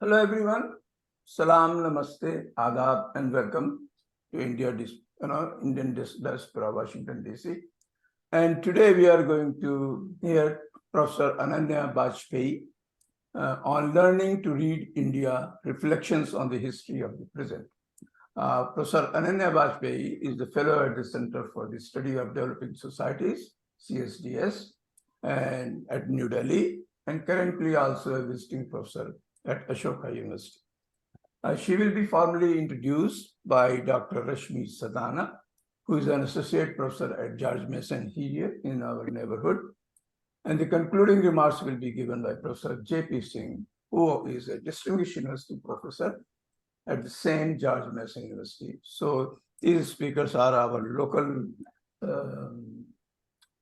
Hello everyone. Salam, namaste, adab, and welcome to Indian Diaspora, Washington DC. And today we are going to hear Professor Ananya Vajpeyi on learning to read India, reflections on the history of the present. Professor Ananya Vajpeyi is the fellow at the Center for the Study of Developing Societies, CSDS, and at New Delhi, and currently also a visiting professor at Ashoka University. She will be formally introduced by Dr. Rashmi Sadana, who is an associate professor at George Mason here in our neighborhood. And the concluding remarks will be given by Professor J.P. Singh, who is a distinguished university professor at the same George Mason University. So these speakers are our local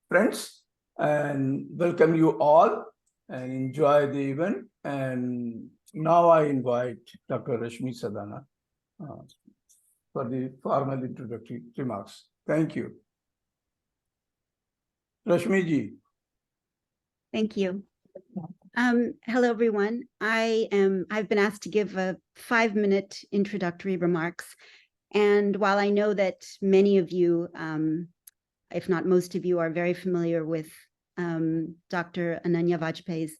friends, and welcome you all and enjoy the event. And now I invite Dr. Rashmi Sadana for the formal introductory remarks. Thank you. Rashmi ji. Thank you. Hello, everyone. I've been asked to give a 5-minute introductory remarks. And while I know that many of you, if not most of you, are very familiar with Dr. Ananya Vajpeyi's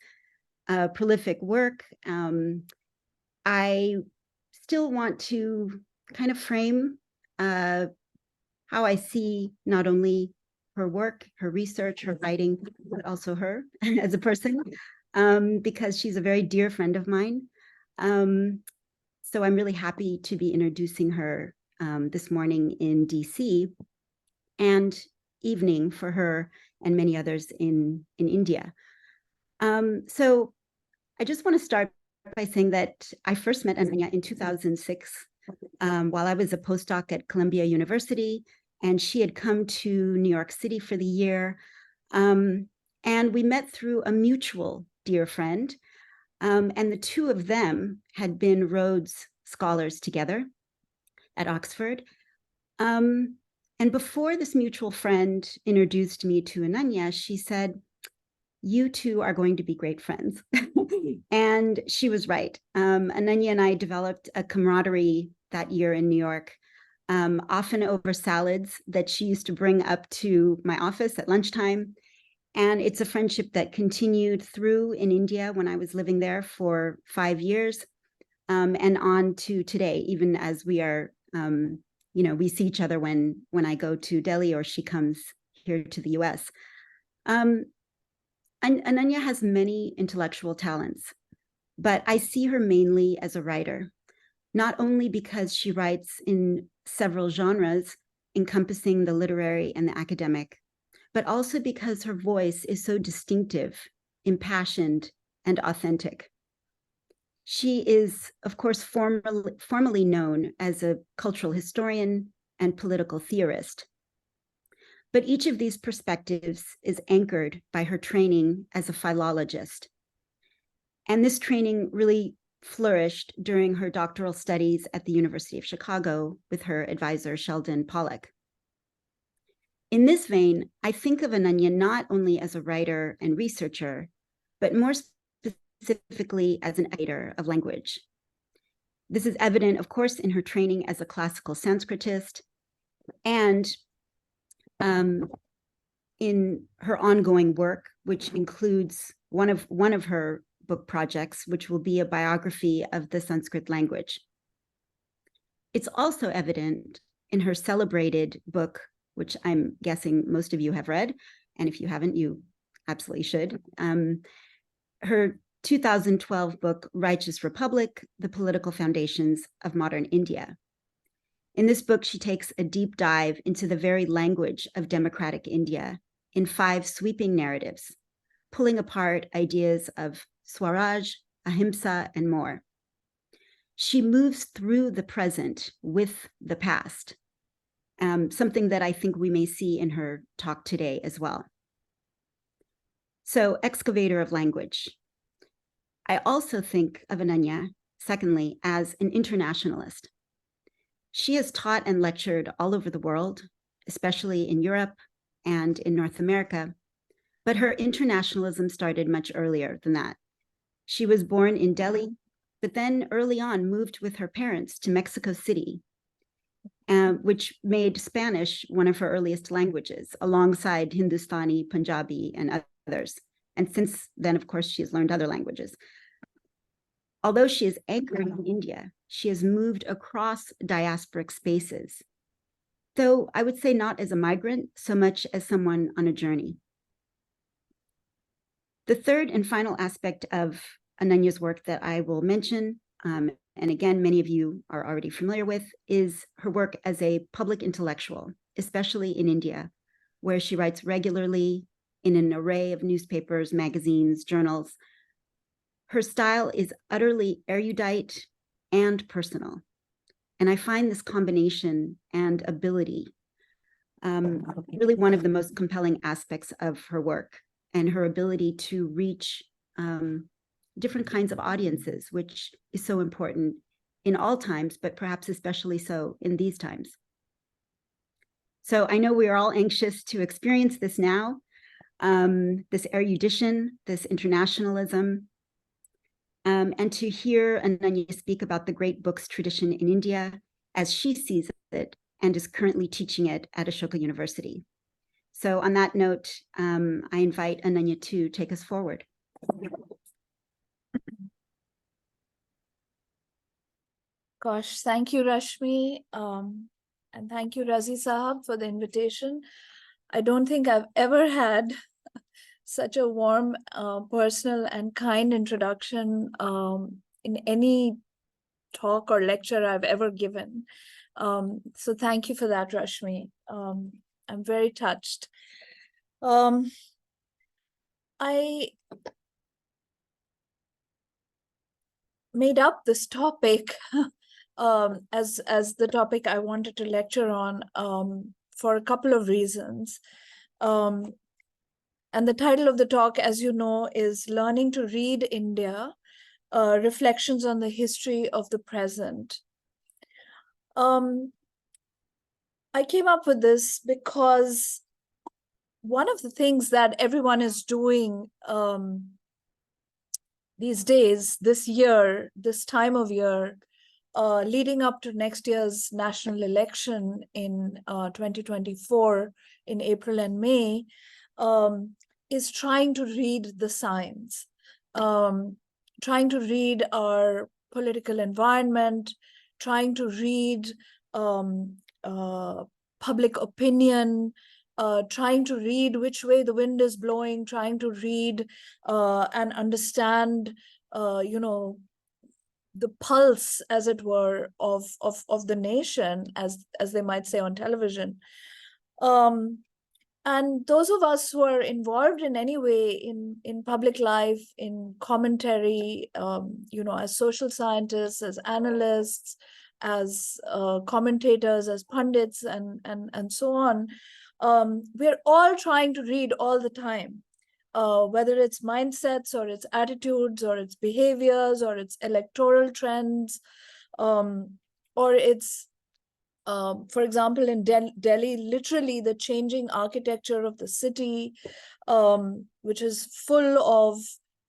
prolific work, I still want to kind of frame how I see not only her work, her research, her writing, but also her as a person, because she's a very dear friend of mine. So I'm really happy to be introducing her this morning in DC and evening for her and many others in India. So I just want to start by saying that I first met Ananya in 2006 while I was a postdoc at Columbia University, and she had come to New York City for the year. And we met through a mutual dear friend. And the two of them had been Rhodes Scholars together at Oxford. And before this mutual friend introduced me to Ananya, she said, "You two are going to be great friends." And she was right. Ananya and I developed a camaraderie that year in New York, often over salads that she used to bring up to my office at lunchtime. And it's a friendship that continued through in India when I was living there for 5 years, and on to today, even as we are, we see each other when I go to Delhi or she comes here to the US. And Ananya has many intellectual talents, but I see her mainly as a writer, not only because she writes in several genres encompassing the literary and the academic, but also because her voice is so distinctive, impassioned, and authentic. She is, of course, formally known as a cultural historian and political theorist. But each of these perspectives is anchored by her training as a philologist. And this training really flourished during her doctoral studies at the University of Chicago with her advisor, Sheldon Pollack. In this vein, I think of Ananya not only as a writer and researcher, but more specifically as an editor of language. This is evident, of course, in her training as a classical Sanskritist and in her ongoing work, which includes one of her book projects, which will be a biography of the Sanskrit language. It's also evident in her celebrated book, which I'm guessing most of you have read, and if you haven't, you absolutely should. Her 2012 book, Righteous Republic, The Political Foundations of Modern India. In this book, she takes a deep dive into the very language of democratic India in 5 sweeping narratives, pulling apart ideas of Swaraj, Ahimsa, and more. She moves through the present with the past, something that I think we may see in her talk today as well. So, excavator of language. I also think of Ananya, secondly, as an internationalist. She has taught and lectured all over the world, especially in Europe and in North America, but her internationalism started much earlier than that. She was born in Delhi, but then early on moved with her parents to Mexico City, which made Spanish one of her earliest languages, alongside Hindustani, Punjabi, and others. And since then, of course, she has learned other languages. Although she is anchored in India, she has moved across diasporic spaces, though I would say not as a migrant so much as someone on a journey. The third and final aspect of Ananya's work that I will mention, and again, many of you are already familiar with, is her work as a public intellectual, especially in India, where she writes regularly in an array of newspapers, magazines, journals. Her style is utterly erudite and personal. And I find this combination and ability really one of the most compelling aspects of her work, and her ability to reach different kinds of audiences, which is so important in all times, but perhaps especially so in these times. So I know we are all anxious to experience this now, this erudition, this internationalism, and to hear Ananya speak about the great books tradition in India as she sees it and is currently teaching it at Ashoka University. So on that note, I invite Ananya to take us forward. Gosh, thank you, Rashmi. And thank you, Razi Sahab, for the invitation. I don't think I've ever had such a warm, personal and kind introduction in any talk or lecture I've ever given. So thank you for that, Rashmi. I'm very touched. I made up this topic as the topic I wanted to lecture on for a couple of reasons. And the title of the talk, as you know, is Learning to Read India, Reflections on the History of the Present. I came up with this because one of the things that everyone is doing these days, this year, this time of year, leading up to next year's national election in 2024, in April and May, is trying to read the signs, trying to read our political environment, trying to read public opinion, trying to read which way the wind is blowing, trying to read and understand, the pulse, as it were, of the nation, as they might say on television. And those of us who are involved in any way in public life, in commentary, as social scientists, as analysts, as commentators, as pundits, and so on, we're all trying to read all the time. Whether it's mindsets or it's attitudes or it's behaviors or it's electoral trends, or it's, for example, in Delhi, literally the changing architecture of the city, which is full of,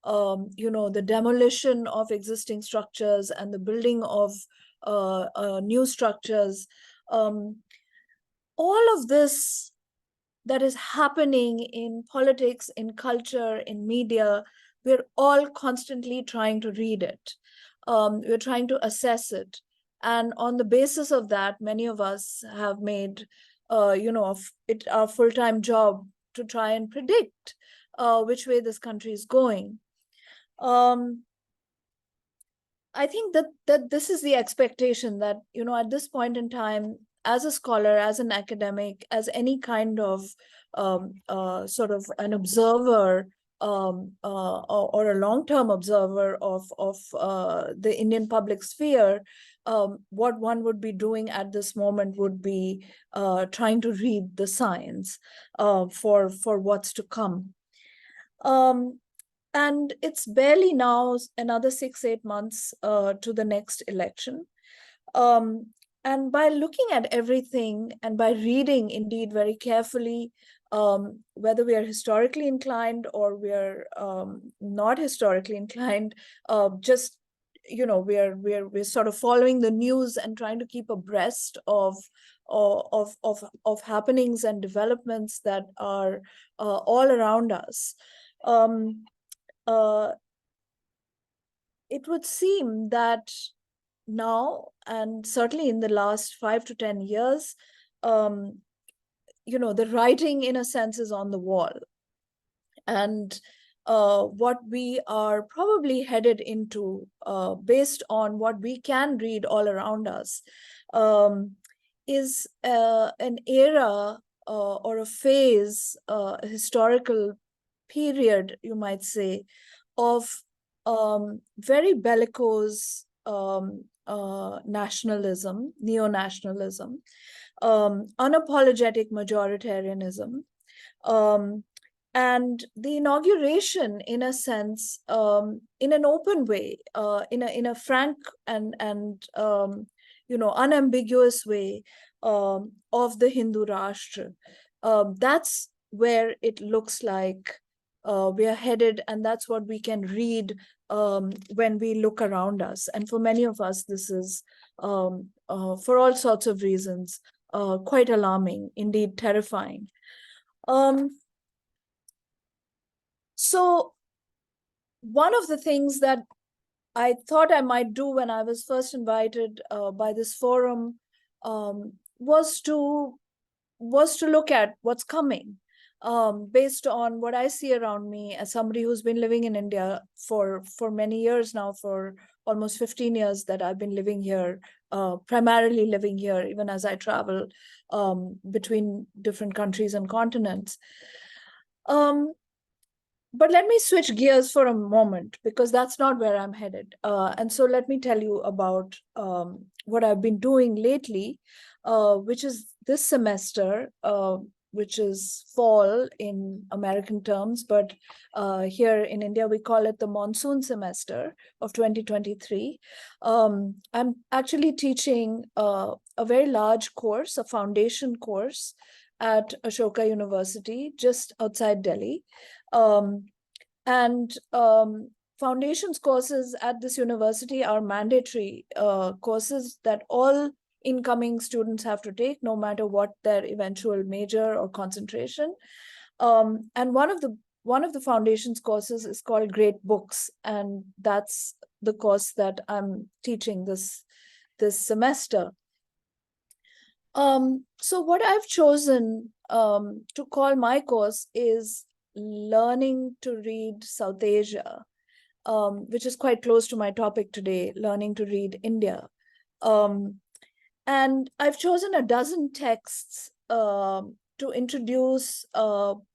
the demolition of existing structures and the building of new structures. All of this that is happening in politics, in culture, in media, we're all constantly trying to read it. We're trying to assess it. And on the basis of that, many of us have made, it our full-time job to try and predict which way this country is going. I think that this is the expectation that, at this point in time, as a scholar, as an academic, as any kind of sort of an observer or a long-term observer of the Indian public sphere, what one would be doing at this moment would be trying to read the signs for what's to come. And it's barely now another 6-8 months to the next election. And by looking at everything and by reading indeed very carefully, whether we are historically inclined or we are not historically inclined, just we're sort of following the news and trying to keep abreast of happenings and developments that are all around us. It would seem that now, and certainly in the last 5 to 10 years, the writing in a sense is on the wall. And what we are probably headed into, based on what we can read all around us, is an era or a phase, a historical period, you might say, of very bellicose nationalism, neo-nationalism, unapologetic majoritarianism, and the inauguration, in a sense, in an open way, in a frank and unambiguous way, of the Hindu Rashtra. That's where it looks like we are headed, and that's what we can read when we look around us. And for many of us, this is, for all sorts of reasons, quite alarming, indeed terrifying. So one of the things that I thought I might do when I was first invited by this forum was to look at what's coming, based on what I see around me as somebody who's been living in India for many years now, for almost 15 years that I've been living here, primarily living here, even as I travel between different countries and continents. But let me switch gears for a moment, because that's not where I'm headed. And so let me tell you about what I've been doing lately, which is this semester, which is fall in American terms, but here in India, we call it the monsoon semester of 2023. I'm actually teaching a very large course, a foundation course at Ashoka University, just outside Delhi. Foundations courses at this university are mandatory courses that all incoming students have to take, no matter what their eventual major or concentration. And one of the foundations courses is called Great Books, and that's the course that I'm teaching this semester. So what I've chosen to call my course is Learning to Read South Asia, which is quite close to my topic today, Learning to Read India. And I've chosen a dozen texts to introduce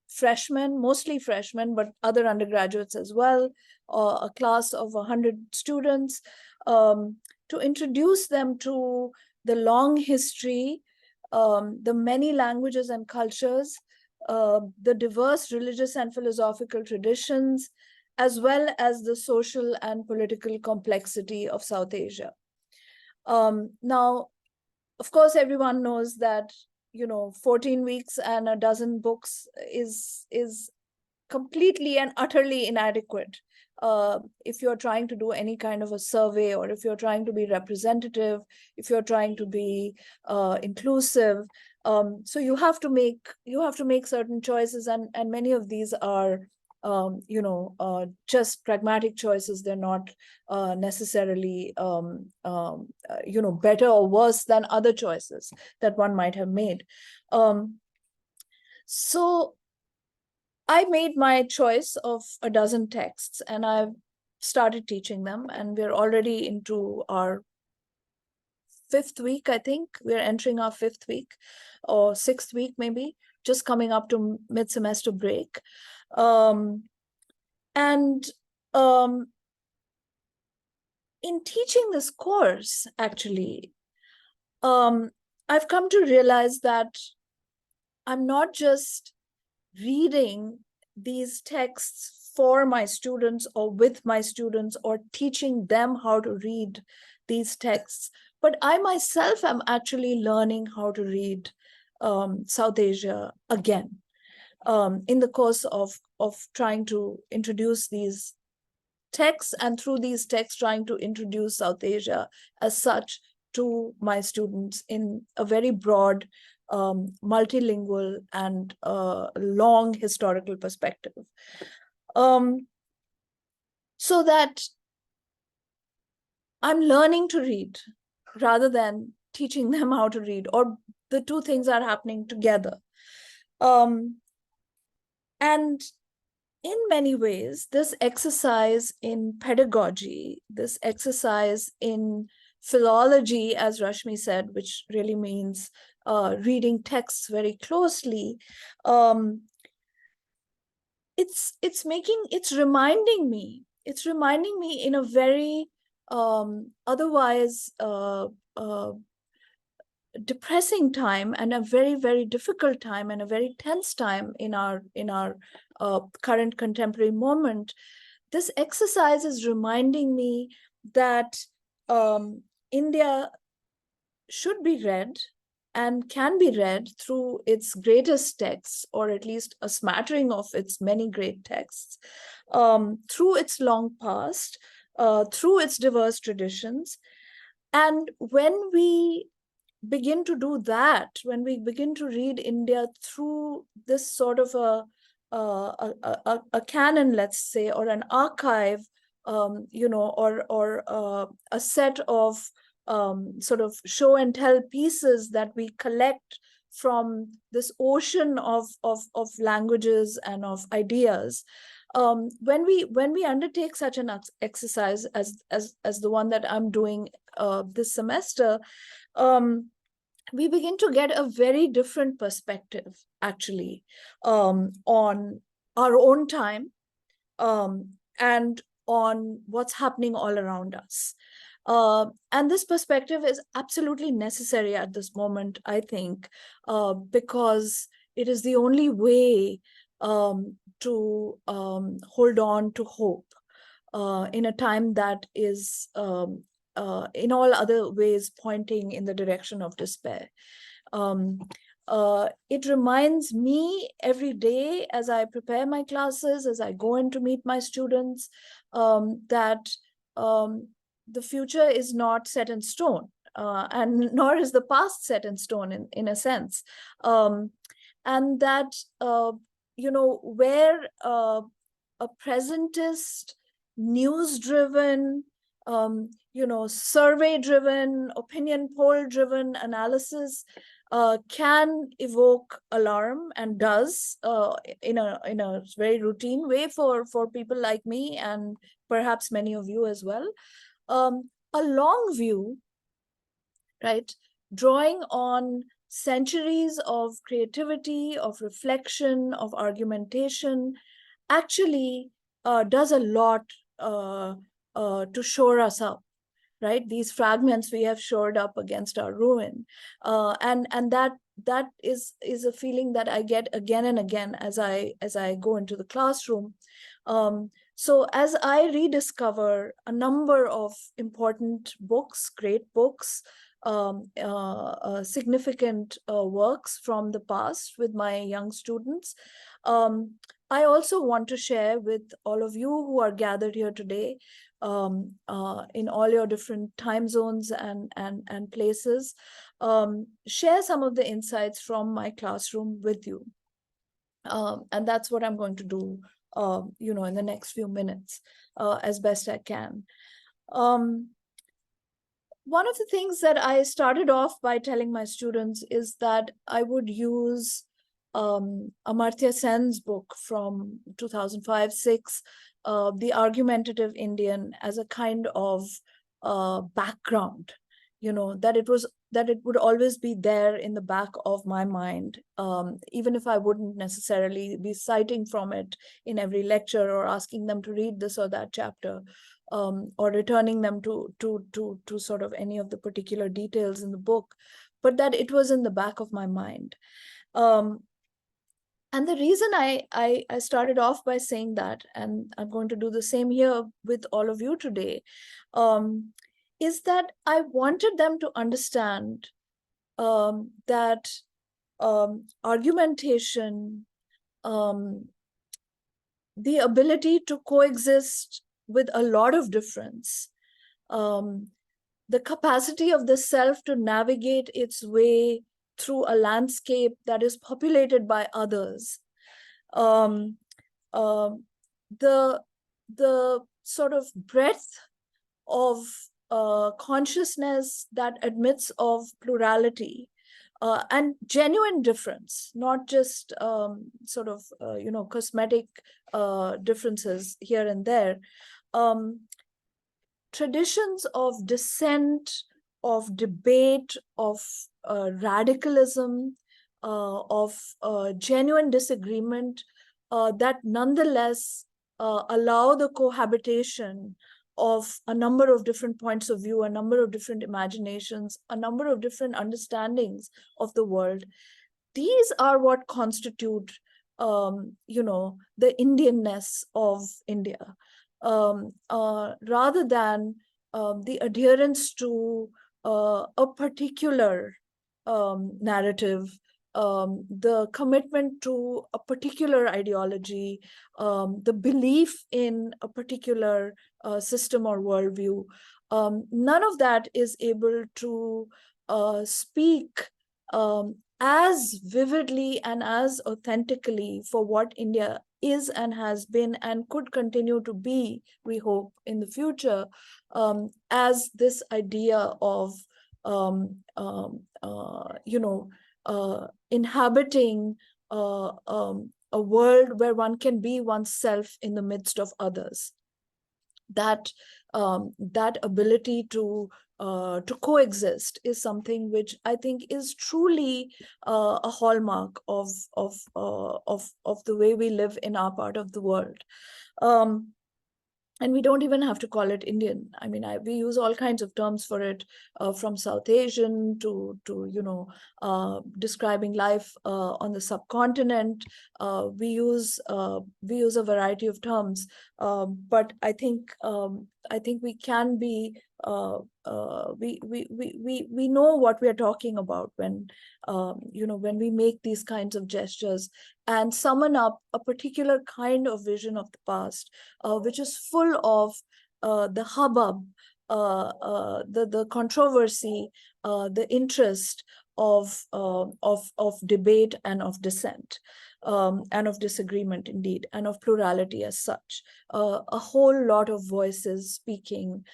freshmen, mostly freshmen, but other undergraduates as well, a class of 100 students, to introduce them to the long history, the many languages and cultures, the diverse religious and philosophical traditions, as well as the social and political complexity of South Asia. Now, of course, everyone knows that 14 weeks and a dozen books is completely and utterly inadequate if you're trying to do any kind of a survey, or if you're trying to be representative, if you're trying to be inclusive. So you have to make certain choices, and many of these are just pragmatic choices. They're not necessarily better or worse than other choices that one might have made. So I made my choice of a dozen texts, and I've started teaching them, and we're already into our 5th week. I think we're entering our 5th week or 6th week, maybe, just coming up to mid-semester break. In teaching this course, actually, I've come to realize that I'm not just reading these texts for my students or with my students or teaching them how to read these texts, but I myself am actually learning how to read South Asia again, in the course of trying to introduce these texts, and through these texts trying to introduce South Asia as such to my students in a very broad, multilingual and long historical perspective. So that I'm learning to read rather than teaching them how to read, or the two things are happening together. And in many ways, this exercise in pedagogy, this exercise in philology, as Rashmi said, which really means reading texts very closely, it's reminding me in a very otherwise depressing time, and a very, very difficult time, and a very tense time in our current contemporary moment. This exercise is reminding me that India should be read and can be read through its greatest texts, or at least a smattering of its many great texts, through its long past, through its diverse traditions. And when we begin to do that, when we begin to read India through this sort of a canon, let's say, or an archive, or a set of sort of show and tell pieces that we collect from this ocean of languages and of ideas, when we undertake such an exercise as the one that I'm doing this semester, we begin to get a very different perspective, actually, on our own time, and on what's happening all around us. And this perspective is absolutely necessary at this moment, I think, because it is the only way to hold on to hope in a time that is in all other ways pointing in the direction of despair. It reminds me every day as I prepare my classes, as I go in to meet my students, that the future is not set in stone, and nor is the past set in stone in a sense. And that, where a presentist, news-driven, survey-driven, opinion poll-driven analysis can evoke alarm, and does in a very routine way for people like me, and perhaps many of you as well. A long view, right, drawing on centuries of creativity, of reflection, of argumentation, actually does a lot to shore us up, right? These fragments we have shored up against our ruin, and that is a feeling that I get again and again as I go into the classroom. So as I rediscover a number of important books, great books, significant works from the past with my young students, I also want to share with all of you who are gathered here today, in all your different time zones and places, share some of the insights from my classroom with you. And that's what I'm going to do, in the next few minutes, as best I can. One of the things that I started off by telling my students is that I would use Amartya Sen's book from 2005-06, The Argumentative Indian, as a kind of background, that it would always be there in the back of my mind, even if I wouldn't necessarily be citing from it in every lecture, or asking them to read this or that chapter, or returning them to sort of any of the particular details in the book, but that it was in the back of my mind. And the reason I started off by saying that, and I'm going to do the same here with all of you today, is that I wanted them to understand that argumentation, the ability to coexist with a lot of difference, the capacity of the self to navigate its way through a landscape that is populated by others, um, um, the sort of breadth of consciousness that admits of plurality and genuine difference, not just sort of cosmetic differences here and there. Traditions of dissent, of debate, of radicalism, of genuine disagreement that nonetheless allow the cohabitation of a number of different points of view, a number of different imaginations, a number of different understandings of the world. These are what constitute, the Indianness of India, rather than the adherence to a particular narrative, the commitment to a particular ideology, the belief in a particular system or worldview. None of that is able to speak as vividly and as authentically for what India is and has been and could continue to be, we hope, in the future, as this idea of inhabiting a world where one can be oneself in the midst of others. That ability to coexist is something which I think is truly a hallmark of the way we live in our part of the world. And we don't even have to call it Indian. I mean, we use all kinds of terms for it, from South Asian to describing life on the subcontinent. We use a variety of terms, but I think we can be we know what we are talking about when when we make these kinds of gestures and summon up a particular kind of vision of the past, which is full of the hubbub, the controversy, the interest of debate and of dissent, and of disagreement, indeed, and of plurality as such. A whole lot of voices speaking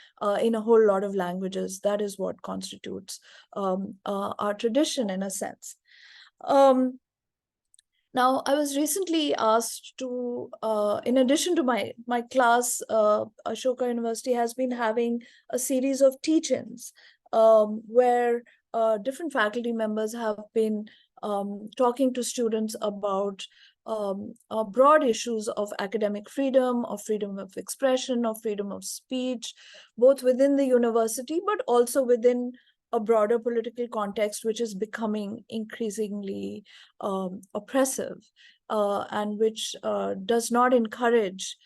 in a whole lot of languages. That is what constitutes our tradition, in a sense. Now, I was recently asked to, in addition to my class, Ashoka University has been having a series of teach-ins where different faculty members have been talking to students about broad issues of academic freedom, of freedom of expression, of freedom of speech, both within the university, but also within a broader political context, which is becoming increasingly oppressive and which does not encourage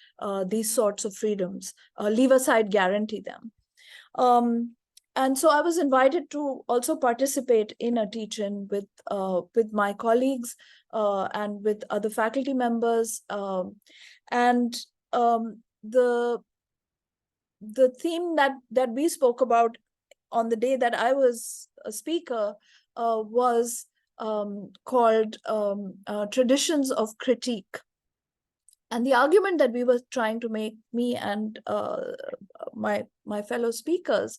these sorts of freedoms, leave aside guarantee them. And so I was invited to also participate in a teach-in with my colleagues and with other faculty members. And the theme that we spoke about on the day that I was a speaker was called Traditions of Critique. And the argument that we were trying to make, me and my fellow speakers,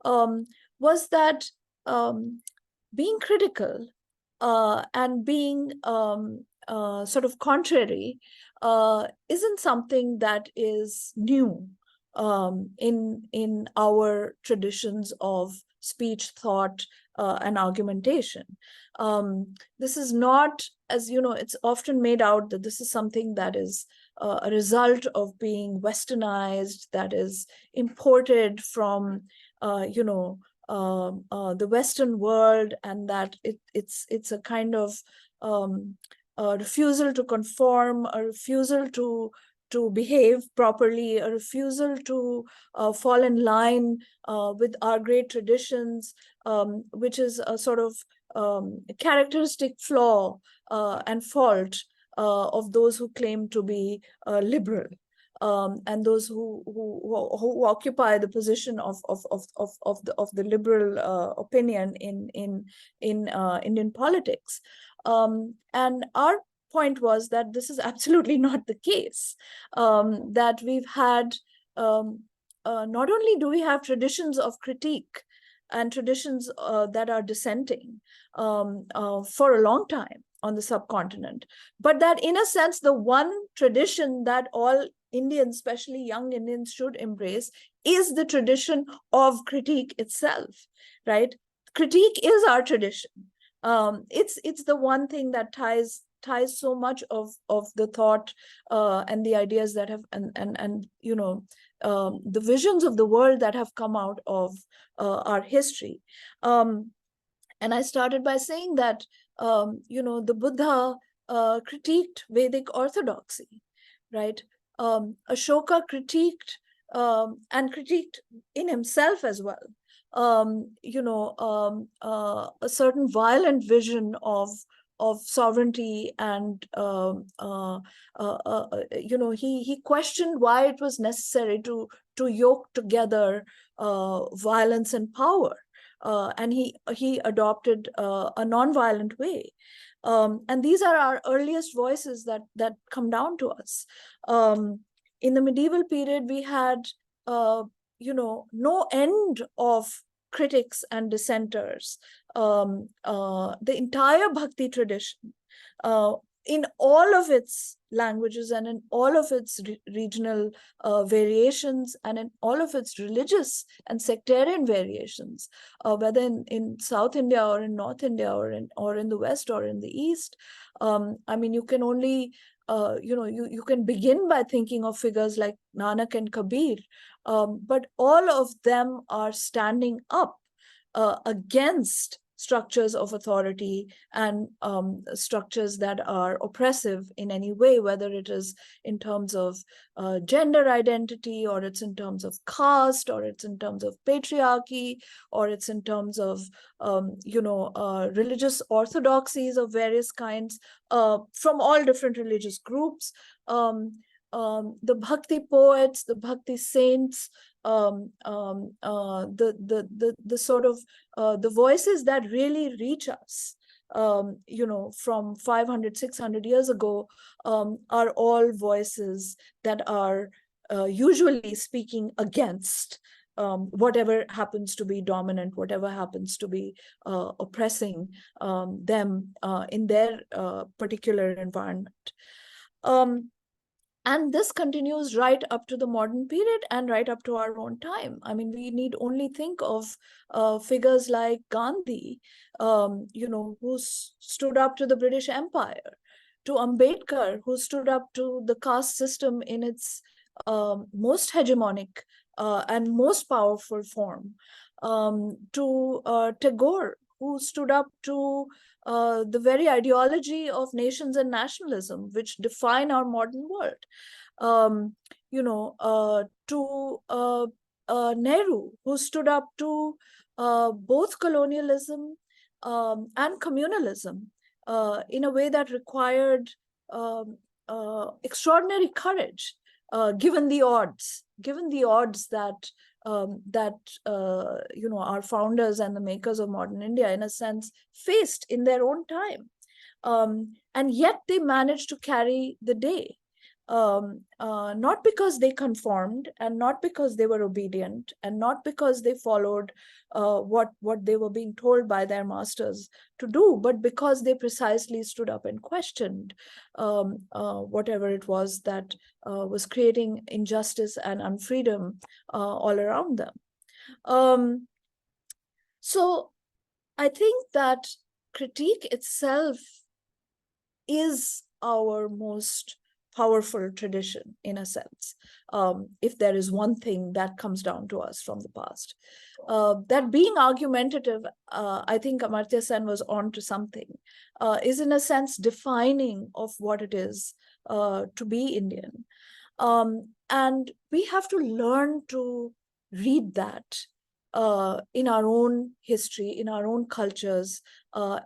was that being critical and being sort of contrary isn't something that is new in our traditions of speech, thought, and argumentation. This is not, as you know, it's often made out that this is something that is a result of being westernized, that is imported from the Western world, and that it's a kind of a refusal to conform, a refusal to behave properly, a refusal to fall in line with our great traditions, which is a sort of characteristic flaw and fault of those who claim to be liberal. and those who occupy the position of the liberal opinion in Indian politics. And our point was that this is absolutely not the case. That we've had not only do we have traditions of critique and traditions that are dissenting for a long time on the subcontinent, but that in a sense, the one tradition that all Indians, especially young Indians, should embrace is the tradition of critique itself, right? Critique is our tradition. It's the one thing that ties so much of the thought and the ideas that have and you know, the visions of the world that have come out of our history. And I started by saying that you know, the Buddha critiqued Vedic orthodoxy, right? Ashoka critiqued and critiqued in himself as well, you know, a certain violent vision of sovereignty, and you know, he questioned why it was necessary to yoke together violence and power, and he adopted a non-violent way. And these are our earliest voices that come down to us. In the medieval period, we had you know, no end of critics and dissenters. The entire bhakti tradition, in all of its languages and in all of its regional variations and in all of its religious and sectarian variations, whether in South India or in North India or in the West or in the East. I mean, you can only you know, you can begin by thinking of figures like Nanak and Kabir, but all of them are standing up against structures of authority and structures that are oppressive in any way, whether it is in terms of gender identity, or it's in terms of caste, or it's in terms of patriarchy, or it's in terms of you know, religious orthodoxies of various kinds from all different religious groups. The bhakti poets, the bhakti saints, the sort of the voices that really reach us, you know, from 500, 600 years ago, are all voices that are usually speaking against whatever happens to be dominant, whatever happens to be oppressing them in their particular environment. And this continues right up to the modern period and right up to our own time. I mean, we need only think of figures like Gandhi, you know, who stood up to the British Empire, to Ambedkar, who stood up to the caste system in its most hegemonic and most powerful form, to Tagore, who stood up to the very ideology of nations and nationalism, which define our modern world. You know, to Nehru, who stood up to both colonialism and communalism in a way that required extraordinary courage, given the odds that you know, our founders and the makers of modern India, in a sense, faced in their own time. And yet they managed to carry the day, not because they conformed, and not because they were obedient, and not because they followed what they were being told by their masters to do, but because they precisely stood up and questioned whatever it was that was creating injustice and unfreedom all around them. So I think that critique itself is our most powerful tradition, in a sense, if there is one thing that comes down to us from the past. That being argumentative, I think Amartya Sen was on to something, is in a sense defining of what it is to be Indian. And we have to learn to read that in our own history, in our own cultures,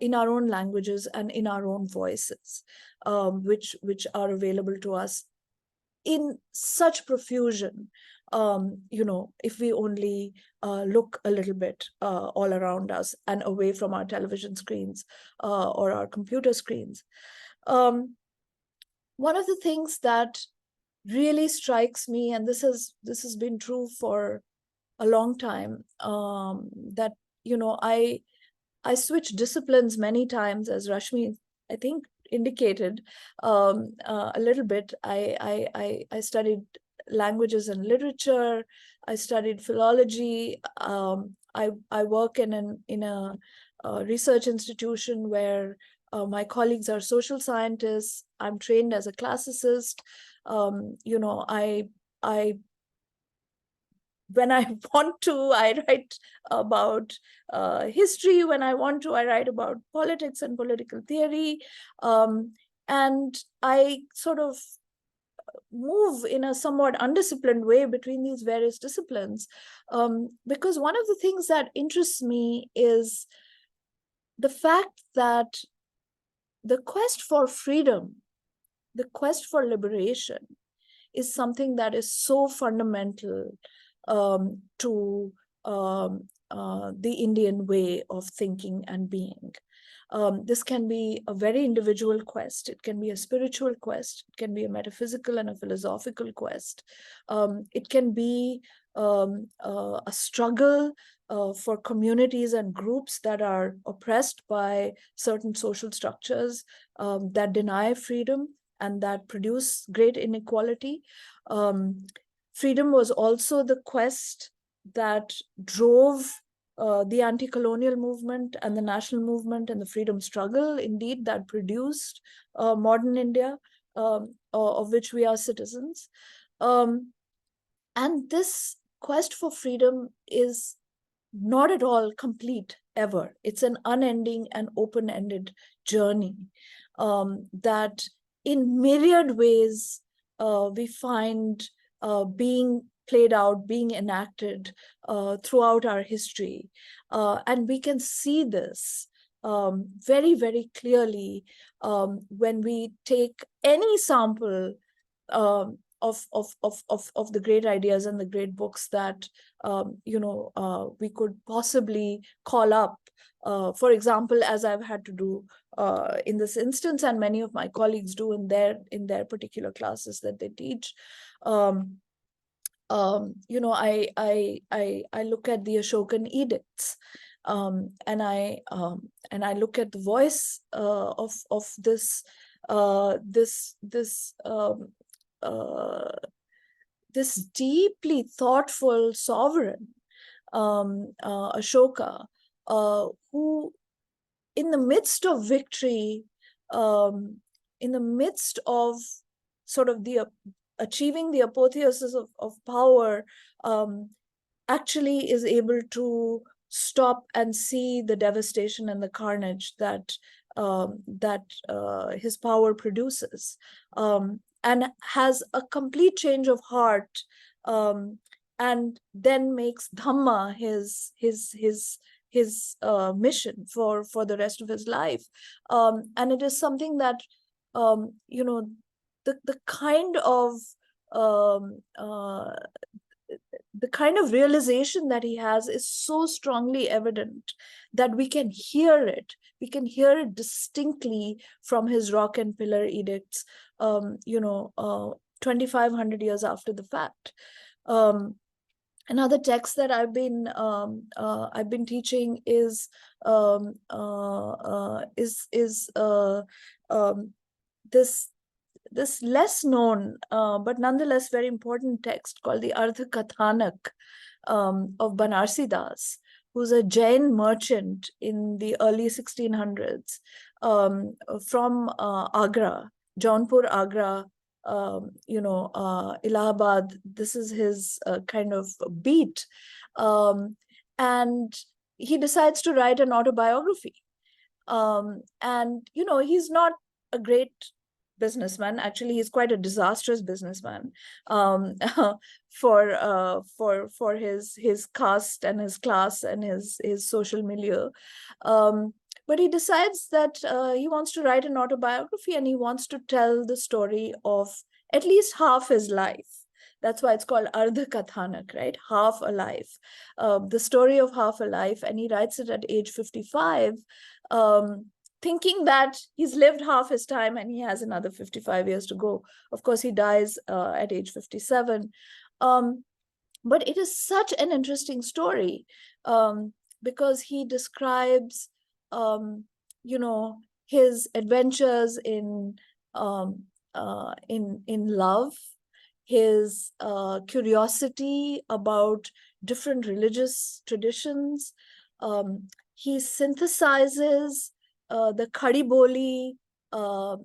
in our own languages, and in our own voices, which are available to us in such profusion. If we only look a little bit all around us and away from our television screens or our computer screens. One of the things that really strikes me, and this has been true for a long time, that I switched disciplines many times, as Rashmi, I think, indicated a little bit. I studied languages and literature. I studied philology. I work in a research institution where my colleagues are social scientists. I'm trained as a classicist. I when I want to, I write about history. When I want to, I write about politics and political theory. And I sort of move in a somewhat undisciplined way between these various disciplines, because one of the things that interests me is the fact that the quest for freedom, the quest for liberation, is something that is so fundamental to the Indian way of thinking and being. This can be a very individual quest. It can be a spiritual quest. It can be a metaphysical and a philosophical quest. It can be a struggle for communities and groups that are oppressed by certain social structures that deny freedom and that produce great inequality. Freedom was also the quest that drove the anti-colonial movement and the national movement and the freedom struggle, indeed, that produced modern India, of which we are citizens. And this quest for freedom is not at all complete ever. It's an unending and open-ended journey that in myriad ways we find being played out, being enacted throughout our history. And we can see this very, very clearly when we take any sample of the great ideas and the great books that we could possibly call up. For example, as I've had to do in this instance, and many of my colleagues do in their particular classes that they teach. I look at the Ashokan edicts, and I look at the voice of this this deeply thoughtful sovereign, Ashoka, who, in the midst of victory, in the midst of sort of the achieving the apotheosis of power, actually is able to stop and see the devastation and the carnage that his power produces, and has a complete change of heart, and then makes Dhamma his mission for the rest of his life. And it is something that the kind of realization that he has is so strongly evident that we can hear it. We can hear it distinctly from his rock and pillar edicts, 2,500 years after the fact. Another text that I've been teaching is this less known but nonetheless very important text called the Ardha Kathanak of Banarsi Das, who's a Jain merchant in the early 1600s from Agra, Jaunpur, Agra, Allahabad. This is his kind of beat. And he decides to write an autobiography. And, he's not a great businessman. Actually, he's quite a disastrous businessman for his caste and his class and his social milieu. But he decides that he wants to write an autobiography, and he wants to tell the story of at least half his life. That's why it's called Ardha Kathanak, right? Half a life. The story of half a life. And he writes it at age 55, thinking that he's lived half his time and he has another 55 years to go. Of course, he dies at age 57. But it is such an interesting story because he describes, his adventures in love, his curiosity about different religious traditions. He synthesizes the Khadi Boli, the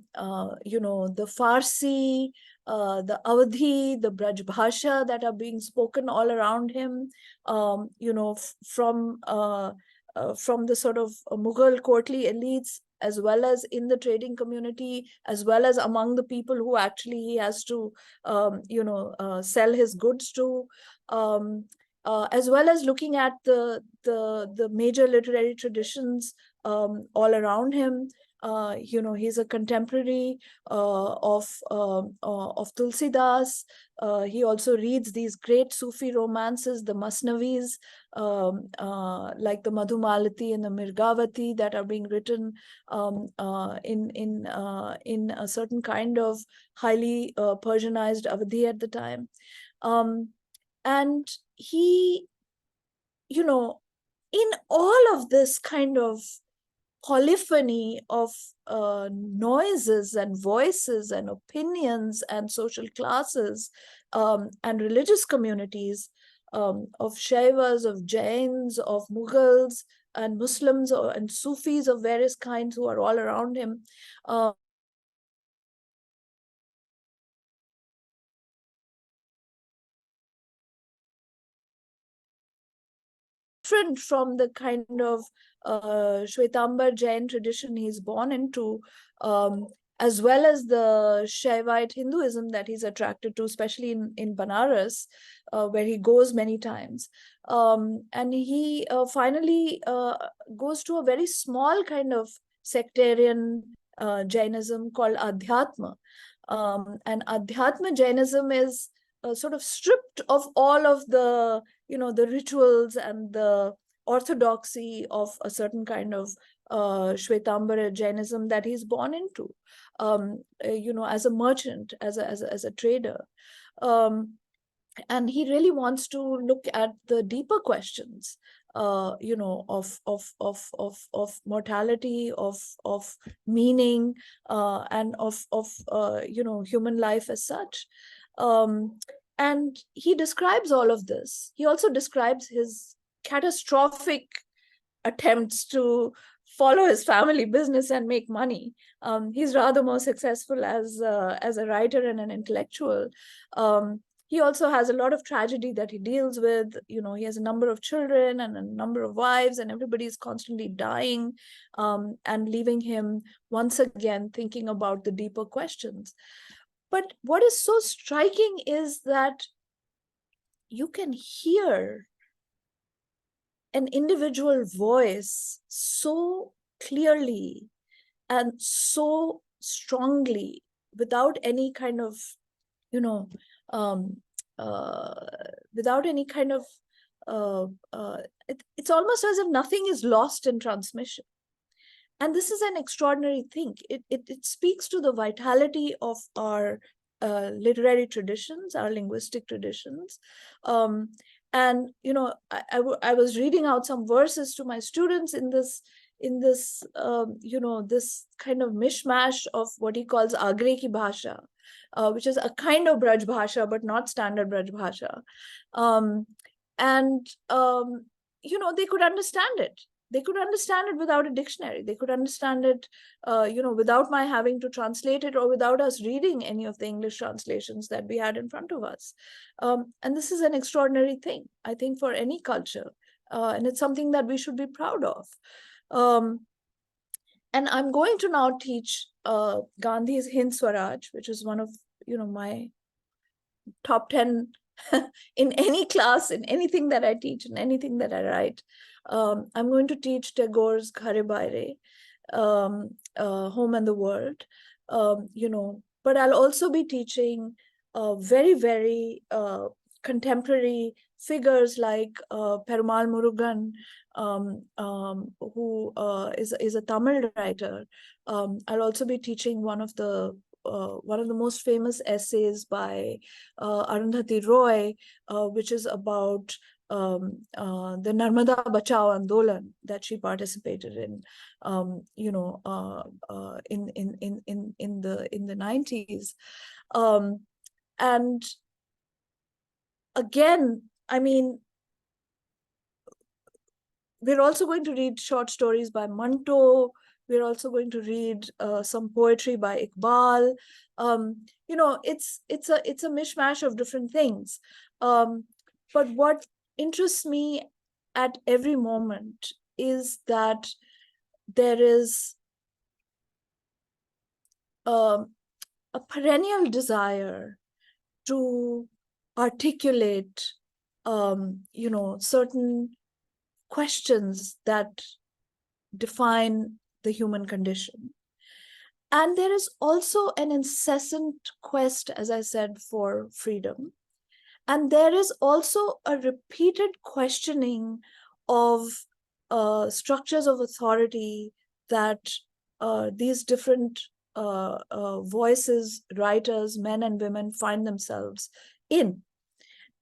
Farsi, the Awadhi, the Braj Bhasha that are being spoken all around him, from the sort of Mughal courtly elites, as well as in the trading community, as well as among the people who actually he has to, sell his goods to, as well as looking at the major literary traditions all around him. He's a contemporary of Tulsidas. He also reads these great Sufi romances, the Masnavis, like the Madhumalati and the Mirgavati, that are being written in a certain kind of highly Persianized Awadhi at the time. And he, in all of this kind of polyphony of noises and voices and opinions and social classes and religious communities, of Shaivas, of Jains, of Mughals and Muslims and Sufis of various kinds who are all around him. Different from the kind of Shwetambar Jain tradition he's born into, as well as the Shaivite Hinduism that he's attracted to, especially in Banaras, where he goes many times. And he finally goes to a very small kind of sectarian Jainism called Adhyatma. And Adhyatma Jainism is sort of stripped of all of the the rituals and the orthodoxy of a certain kind of Shwetambara Jainism that he's born into, as a merchant, as a trader. And he really wants to look at the deeper questions, of mortality, of meaning, and of human life as such. And he describes all of this. He also describes his catastrophic attempts to follow his family business and make money. He's rather more successful as a writer and an intellectual. He also has a lot of tragedy that he deals with. He has a number of children and a number of wives, and everybody is constantly dying, and leaving him once again thinking about the deeper questions. But what is so striking is that you can hear an individual voice so clearly and so strongly, without any kind of, without any kind of, it's almost as if nothing is lost in transmission. And this is an extraordinary thing. It speaks to the vitality of our literary traditions, our linguistic traditions. And I was reading out some verses to my students in this this kind of mishmash of what he calls Agre ki bhasha, which is a kind of Braj bhasha, but not standard Braj bhasha. And they could understand it. They could understand it without a dictionary. They could understand it, without my having to translate it, or without us reading any of the English translations that we had in front of us. And this is an extraordinary thing, I think, for any culture. And it's something that we should be proud of. And I'm going to now teach Gandhi's Hind Swaraj, which is one of my top 10 in any class, in anything that I teach, in anything that I write. I'm going to teach Tagore's Ghare Baire, Home and the World, but I'll also be teaching very, very contemporary figures like Perumal Murugan, who is a Tamil writer. I'll also be teaching one of the most famous essays by Arundhati Roy, which is about the Narmada Bachao Andolan that she participated in, in the 90s. And again, I mean, we're also going to read short stories by Manto. We're also going to read some poetry by Iqbal. It's a mishmash of different things. But what interests me at every moment is that there is a perennial desire to articulate, certain questions that define the human condition. And there is also an incessant quest, as I said, for freedom. And there is also a repeated questioning of structures of authority that these different voices, writers, men and women find themselves in.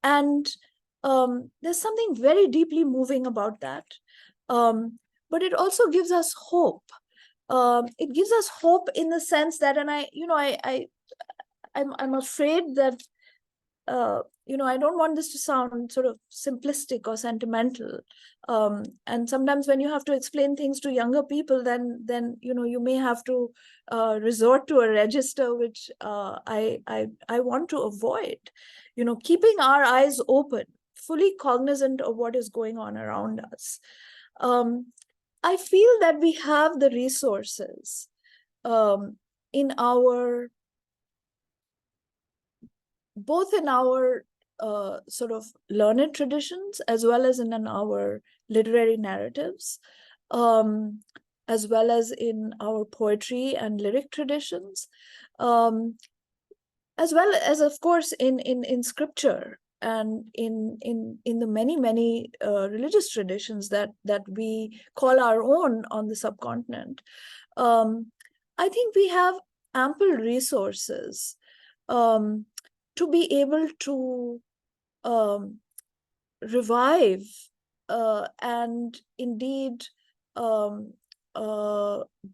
And there's something very deeply moving about that. But it also gives us hope. It gives us hope in the sense that, and I'm afraid that I don't want this to sound sort of simplistic or sentimental. And sometimes when you have to explain things to younger people, then you may have to resort to a register, which I want to avoid. Keeping our eyes open, fully cognizant of what is going on around us. I feel that we have the resources in our sort of learned traditions, as well as in our literary narratives, as well as in our poetry and lyric traditions, as well as, of course, in scripture and in the many religious traditions that we call our own on the subcontinent. I think we have ample resources to be able to revive and indeed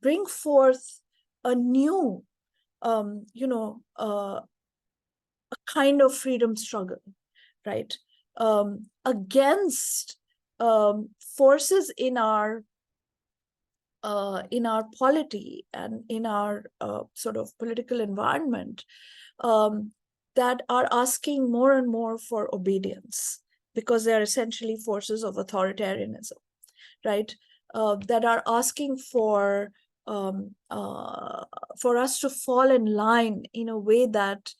bring forth a new, a kind of freedom struggle, right? Against forces in our polity and in our sort of political environment that are asking more and more for obedience, because they are essentially forces of authoritarianism, right? That are asking for us to fall in line in a way that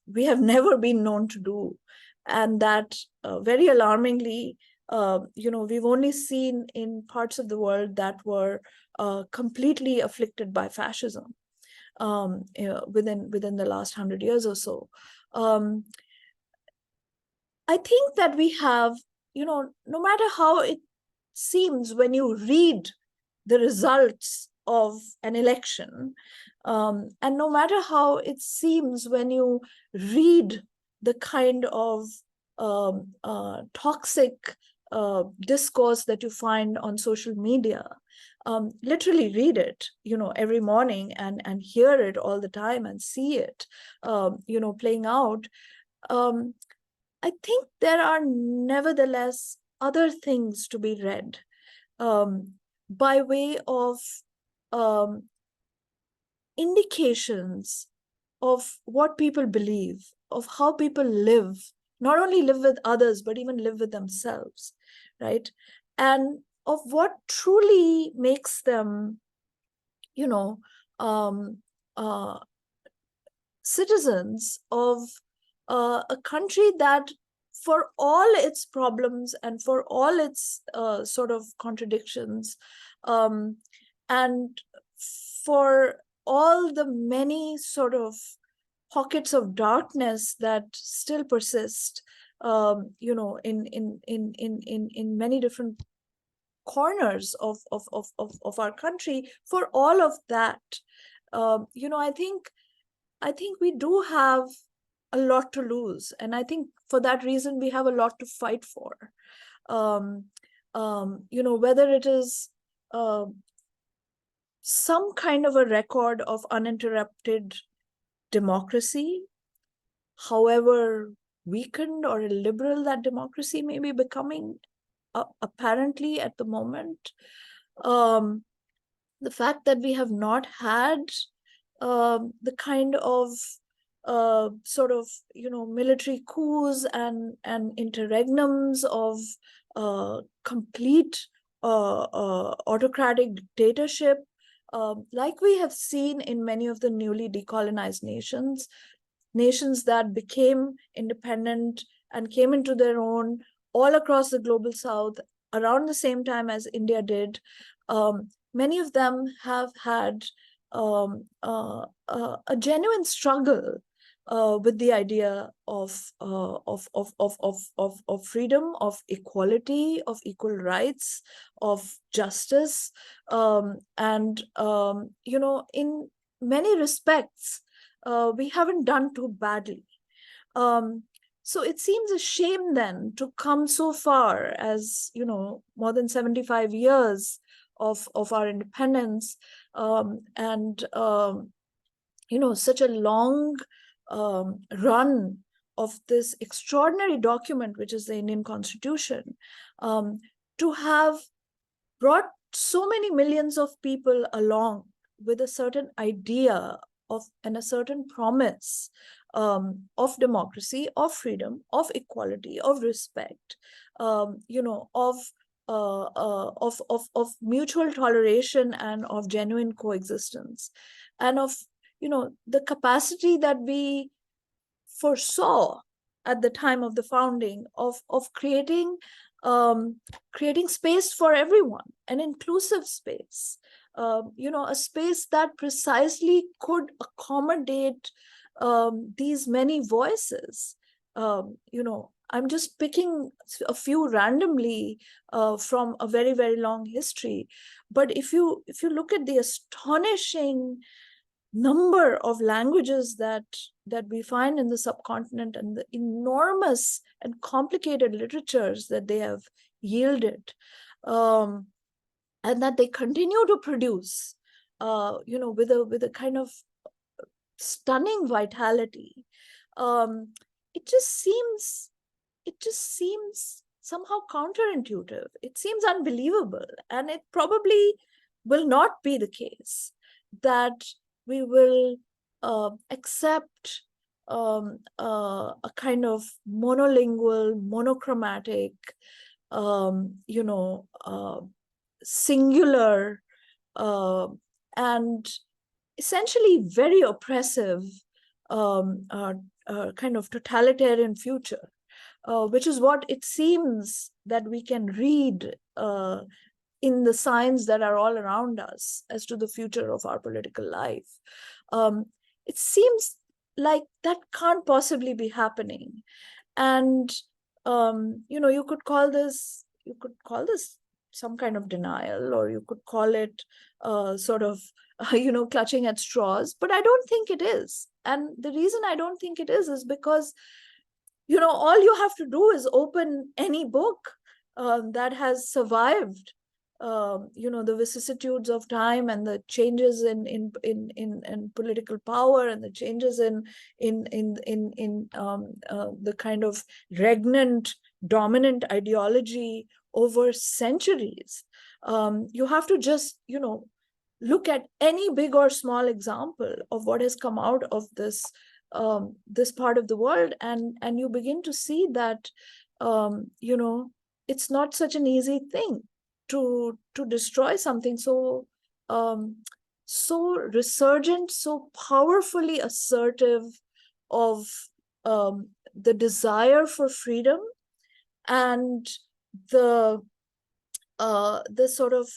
we have never been known to do, and that very alarmingly, we've only seen in parts of the world that were completely afflicted by fascism within the last 100 years or so. I think that we have, no matter how it seems when you read the results of an election, and no matter how it seems when you read the kind of toxic discourse that you find on social media, literally read it, every morning and hear it all the time and see it, playing out. I think there are nevertheless other things to be read by way of indications of what people believe, of how people live, not only live with others, but even live with themselves, right? And of what truly makes them, citizens of a country that, for all its problems and for all its sort of contradictions, and for all the many sort of pockets of darkness that still persist, in many different corners of our country. For all of that, I think we do have a lot to lose, and I think for that reason we have a lot to fight for. Whether it is some kind of a record of uninterrupted democracy, however weakened or illiberal that democracy may be becoming, apparently at the moment. The fact that we have not had the kind of military coups and interregnums of complete autocratic dictatorship, like we have seen in many of the newly decolonized nations that became independent and came into their own all across the global south around the same time as India did. Many of them have had a genuine struggle with the idea of freedom, of equality, of equal rights, of justice, and in many respects, we haven't done too badly. So it seems a shame then to come so far as, more than 75 years of our independence, and such a long run of this extraordinary document, which is the Indian Constitution, to have brought so many millions of people along with a certain idea of and a certain promise of democracy, of freedom, of equality, of respect, of mutual toleration and of genuine coexistence, and of the capacity that we foresaw at the time of the founding of creating space for everyone, an inclusive space, a space that precisely could accommodate these many voices. I'm just picking a few randomly from a very, very long history. But if you look at the astonishing number of languages that we find in the subcontinent and the enormous and complicated literatures that they have yielded, and that they continue to produce, with a kind of stunning vitality, it just seems somehow counterintuitive. It seems unbelievable, and it probably will not be the case that we will accept a kind of monolingual, monochromatic, singular, and essentially very oppressive kind of totalitarian future, which is what it seems that we can read in the signs that are all around us as to the future of our political life. It seems like that can't possibly be happening. And, you could call this some kind of denial, or you could call it clutching at straws, but I don't think it is. And the reason I don't think it is because, all you have to do is open any book that has survived the vicissitudes of time and the changes in political power and the changes in the kind of regnant dominant ideology over centuries. You have to just look at any big or small example of what has come out of this part of the world, and you begin to see that it's not such an easy thing to destroy something so resurgent, so powerfully assertive of the desire for freedom and the sort of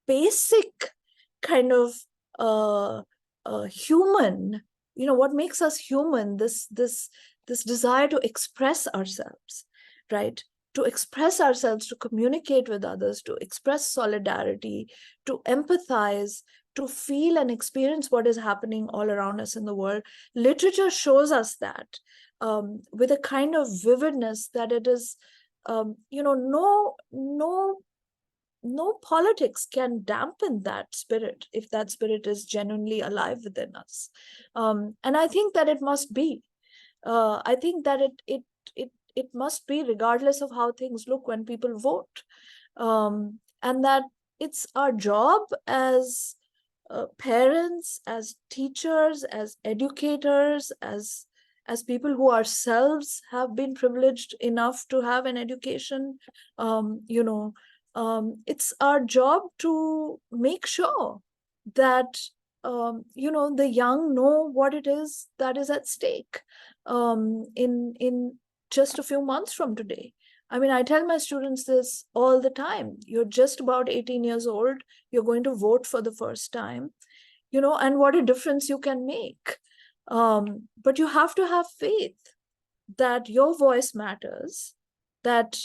basic kind of human, what makes us human, this desire to express ourselves, right? To express ourselves, to communicate with others, to express solidarity, to empathize, to feel and experience what is happening all around us in the world. Literature shows us that with a kind of vividness that it is, no politics can dampen that spirit if that spirit is genuinely alive within us. And I think that it must be. I think that it must be regardless of how things look when people vote. And that it's our job as parents, as teachers, as educators, as people who ourselves have been privileged enough to have an education, it's our job to make sure that the young know what it is that is at stake in just a few months from today. I mean, I tell my students this all the time. You're just about 18 years old. You're going to vote for the first time, and what a difference you can make. But you have to have faith that your voice matters, that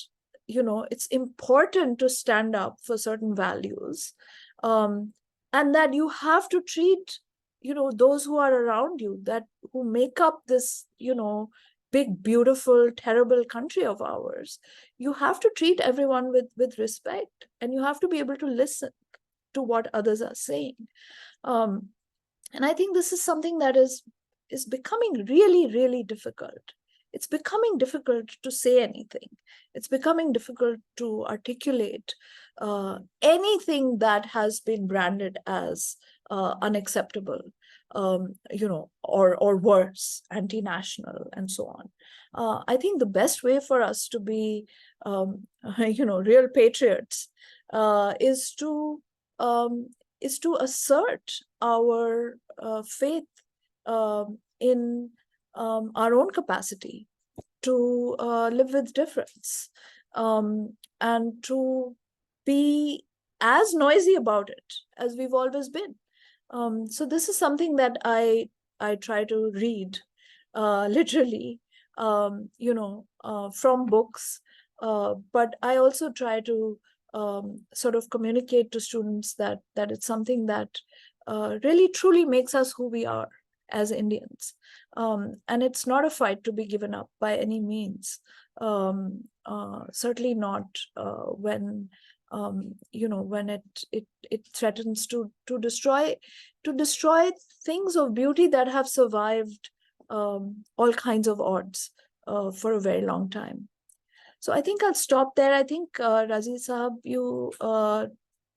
it's important to stand up for certain values, and that you have to treat those who are around you, that who make up this big, beautiful, terrible country of ours. You have to treat everyone with respect, and you have to be able to listen to what others are saying. And I think this is something that is becoming really, really difficult. It's becoming difficult to say anything. It's becoming difficult to articulate anything that has been branded as unacceptable, or worse, anti-national, and so on. I think the best way for us to be, real patriots is to assert our faith in our own capacity to live with difference, and to be as noisy about it as we've always been. So this is something that I try to read literally, from books, but I also try to sort of communicate to students that it's something that really truly makes us who we are as Indians. And it's not a fight to be given up by any means. Certainly not when when it threatens to destroy things of beauty that have survived all kinds of odds for a very long time. So I think I'll stop there. I think Razi Sahab, you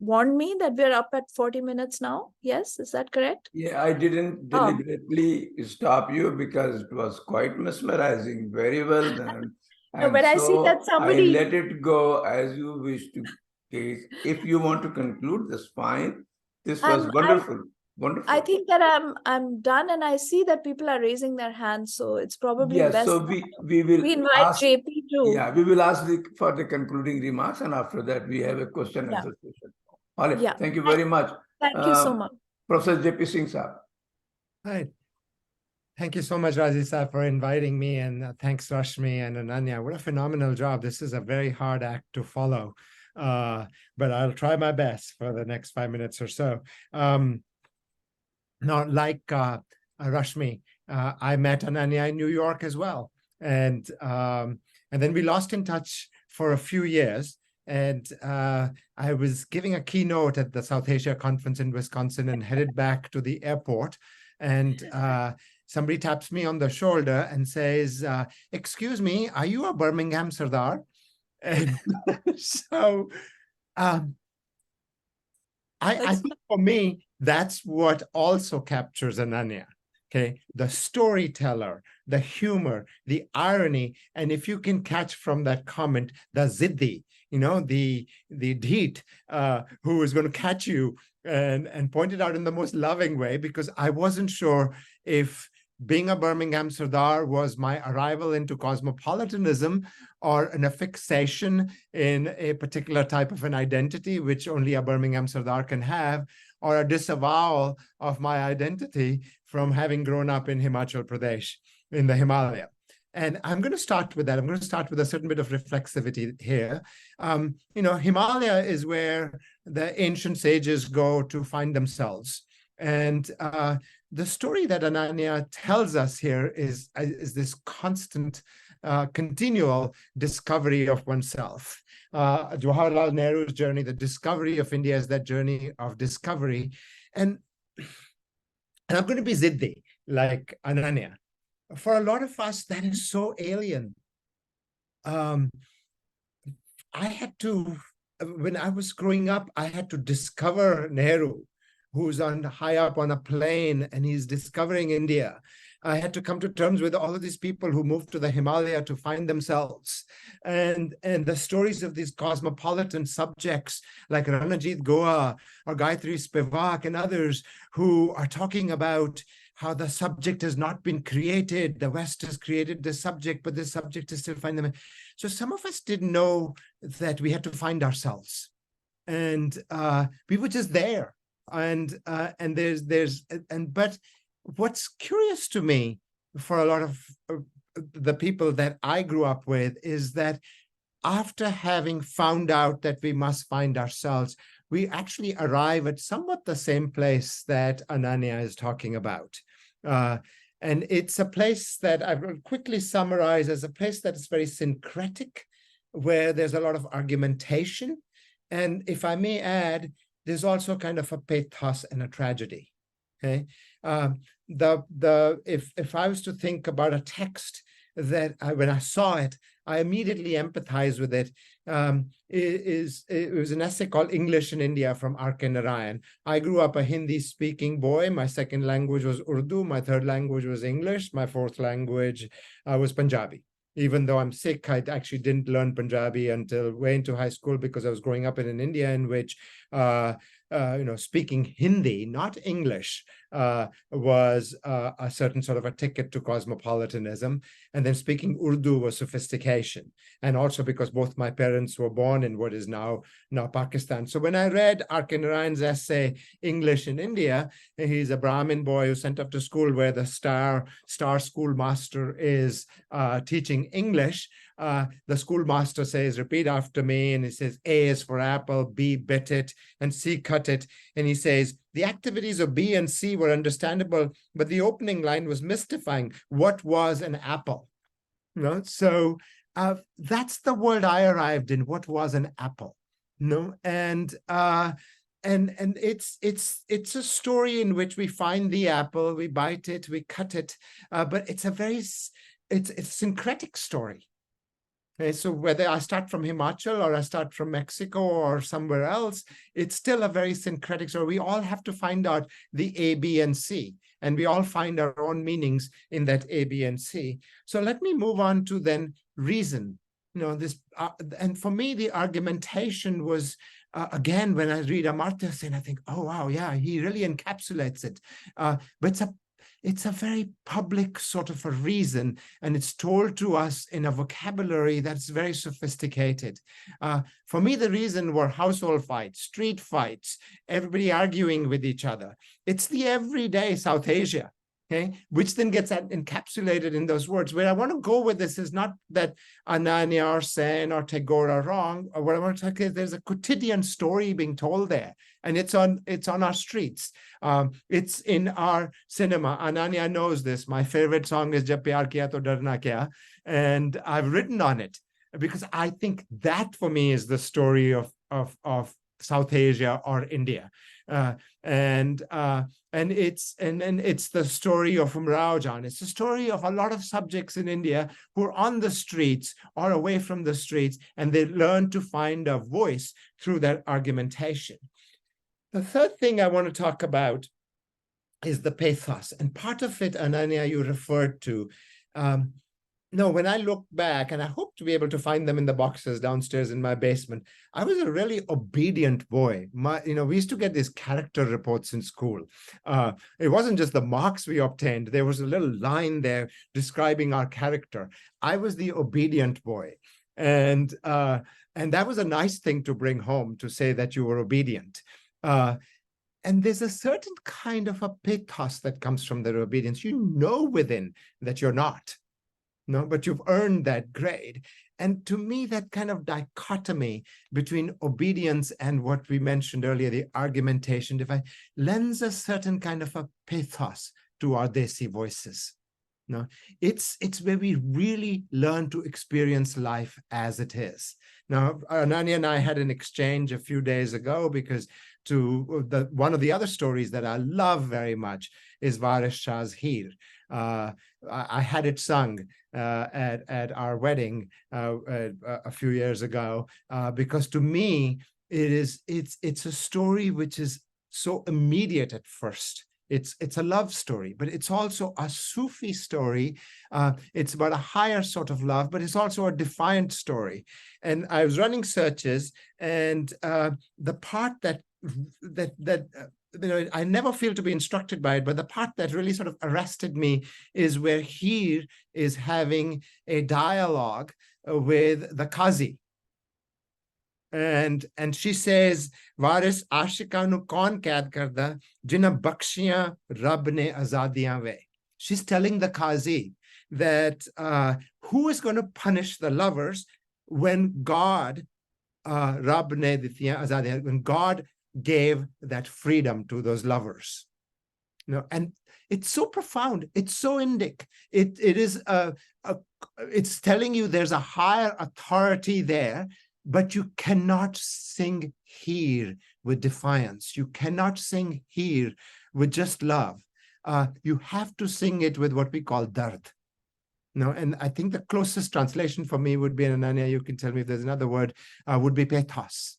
warned me that we're up at 40 minutes now. Yes, is that correct? Yeah, I didn't deliberately stop you because it was quite mesmerizing, very well done. No, but I see that somebody... I let it go as you wish to. If you want to conclude, that's fine. This was wonderful. Wonderful. I think that I'm done, and I see that people are raising their hands, so it's probably best. So we will invite ask, JP too. Yeah, we will ask for the concluding remarks, and after that we have a question and answer session. All right. Yeah. Thank you very much. Thank you so much. Professor JP Singh Sahab. Hi. Thank you so much, Razi Sahab, for inviting me, and thanks Rashmi and Ananya. What a phenomenal job. This is a very hard act to follow, but I'll try my best for the next 5 minutes or so. Now, like Rashmi, I met Ananya in New York as well, and then we lost in touch for a few years. And I was giving a keynote at the South Asia conference in Wisconsin and headed back to the airport, and somebody taps me on the shoulder and says, "Excuse me, are you a Birmingham Sardar?" And so I think for me, that's what also captures Ananya. Okay, the storyteller, the humor, the irony, and if you can catch from that comment, the ziddi, the dheet who is going to catch you and point it out in the most loving way, because I wasn't sure if being a Birmingham Sardar was my arrival into cosmopolitanism, or a fixation in a particular type of an identity, which only a Birmingham Sardar can have, or a disavowal of my identity from having grown up in Himachal Pradesh, in the Himalaya. And I'm going to start with that. I'm going to start with a certain bit of reflexivity here. Himalaya is where the ancient sages go to find themselves. And the story that Ananya tells us here is this constant, continual discovery of oneself. Jawaharlal Nehru's journey, the discovery of India, is that journey of discovery. And I'm going to be Ziddi, like Ananya. For a lot of us, that is so alien. I had to, when I was growing up, I had to discover Nehru, who's high up on a plane, and he's discovering India. I had to come to terms with all of these people who moved to the Himalaya to find themselves. And the stories of these cosmopolitan subjects like Ranajit Goa or Gayatri Spivak and others who are talking about how the subject has not been created. The West has created the subject, but the subject is still finding them. So some of us didn't know that we had to find ourselves. And we were just there. But what's curious to me for a lot of the people that I grew up with is that after having found out that we must find ourselves, we actually arrive at somewhat the same place that Ananya is talking about. And it's a place that I will quickly summarize as a place that is very syncretic, where there's a lot of argumentation. And if I may add, there's also kind of a pathos and a tragedy. Okay, if I was to think about a text that when I saw it, I immediately empathized with it. It was an essay called English in India from R.K. Narayan. I grew up a Hindi-speaking boy. My second language was Urdu. My third language was English. My fourth language was Punjabi. Even though I'm Sikh, I actually didn't learn Punjabi until way into high school because I was growing up in an India in which speaking Hindi, not English, was a certain sort of a ticket to cosmopolitanism. And then speaking Urdu was sophistication. And also because both my parents were born in what is now Pakistan. So when I read R.K. Narayan's essay, English in India, he's a Brahmin boy who's sent up to school where the star schoolmaster is teaching English. The schoolmaster says, repeat after me. And he says, A is for apple, B bit it, and C cut it. And he says, the activities of B and C were understandable, but the opening line was mystifying. What was an apple? So that's the world I arrived in. What was an apple? And it's a story in which we find the apple, we bite it, we cut it, but it's a syncretic story. Okay, so whether I start from Himachal or I start from Mexico or somewhere else, it's still a very syncretic story. We all have to find out the A, B, and C, and we all find our own meanings in that A, B, and C. So let me move on to then reason. And for me, the argumentation was, again, when I read Amartya Sen, I think, oh, wow, yeah, he really encapsulates it. But it's a very public sort of a reason, and it's told to us in a vocabulary that's very sophisticated. For me, the reason were household fights, street fights, everybody arguing with each other. It's the everyday South Asia. Okay, which then gets encapsulated in those words. Where I want to go with this is not that Ananya or Sen or Tagore are wrong. Or what I want to talk is there's a quotidian story being told there, and it's on our streets. It's in our cinema. Ananya knows this. My favorite song is Jab Pyar Kiya To Darna Kya, and I've written on it because I think that for me is the story of South Asia or India. And it's the story of Umrao. It's the story of a lot of subjects in India who are on the streets or away from the streets, and they learn to find a voice through that argumentation. The third thing I want to talk about is the pathos, and part of it, Ananya, you referred to. no, when I look back, and I hope to be able to find them in the boxes downstairs in my basement, I was a really obedient boy. We used to get these character reports in school. It wasn't just the marks we obtained. There was a little line there describing our character. I was the obedient boy. And that was a nice thing to bring home, to say that you were obedient. And there's a certain kind of a pathos that comes from their obedience. You know within that you're not. No, but you've earned that grade. And to me, that kind of dichotomy between obedience and what we mentioned earlier, the argumentation device, lends a certain kind of a pathos to our Desi voices. No, it's where we really learn to experience life as it is. Now, Ananya and I had an exchange a few days ago, because one of the other stories that I love very much is Varis Shah's Heer. I had it sung at our wedding a few years ago, because to me it's a story which is so immediate at first. It's a love story, but it's also a Sufi story. It's about a higher sort of love, but it's also a defiant story. And I was running searches, and the part that I never feel to be instructed by it, but the part that really sort of arrested me is where he is having a dialogue with the Qazi. And she says, Varis Ashika nu kaun kaid karda, jina bakshiyan Rab ne azadiyan ve. She's telling the Qazi that who is going to punish the lovers when God, Rab ne ditiyan azadiyan, when God gave that freedom to those lovers. And it's so profound. It's so Indic. It's telling you there's a higher authority there, but you cannot sing here with defiance. You cannot sing here with just love. You have to sing it with what we call dard. And I think the closest translation for me would be, and Ananya, you can tell me if there's another word, would be pathos.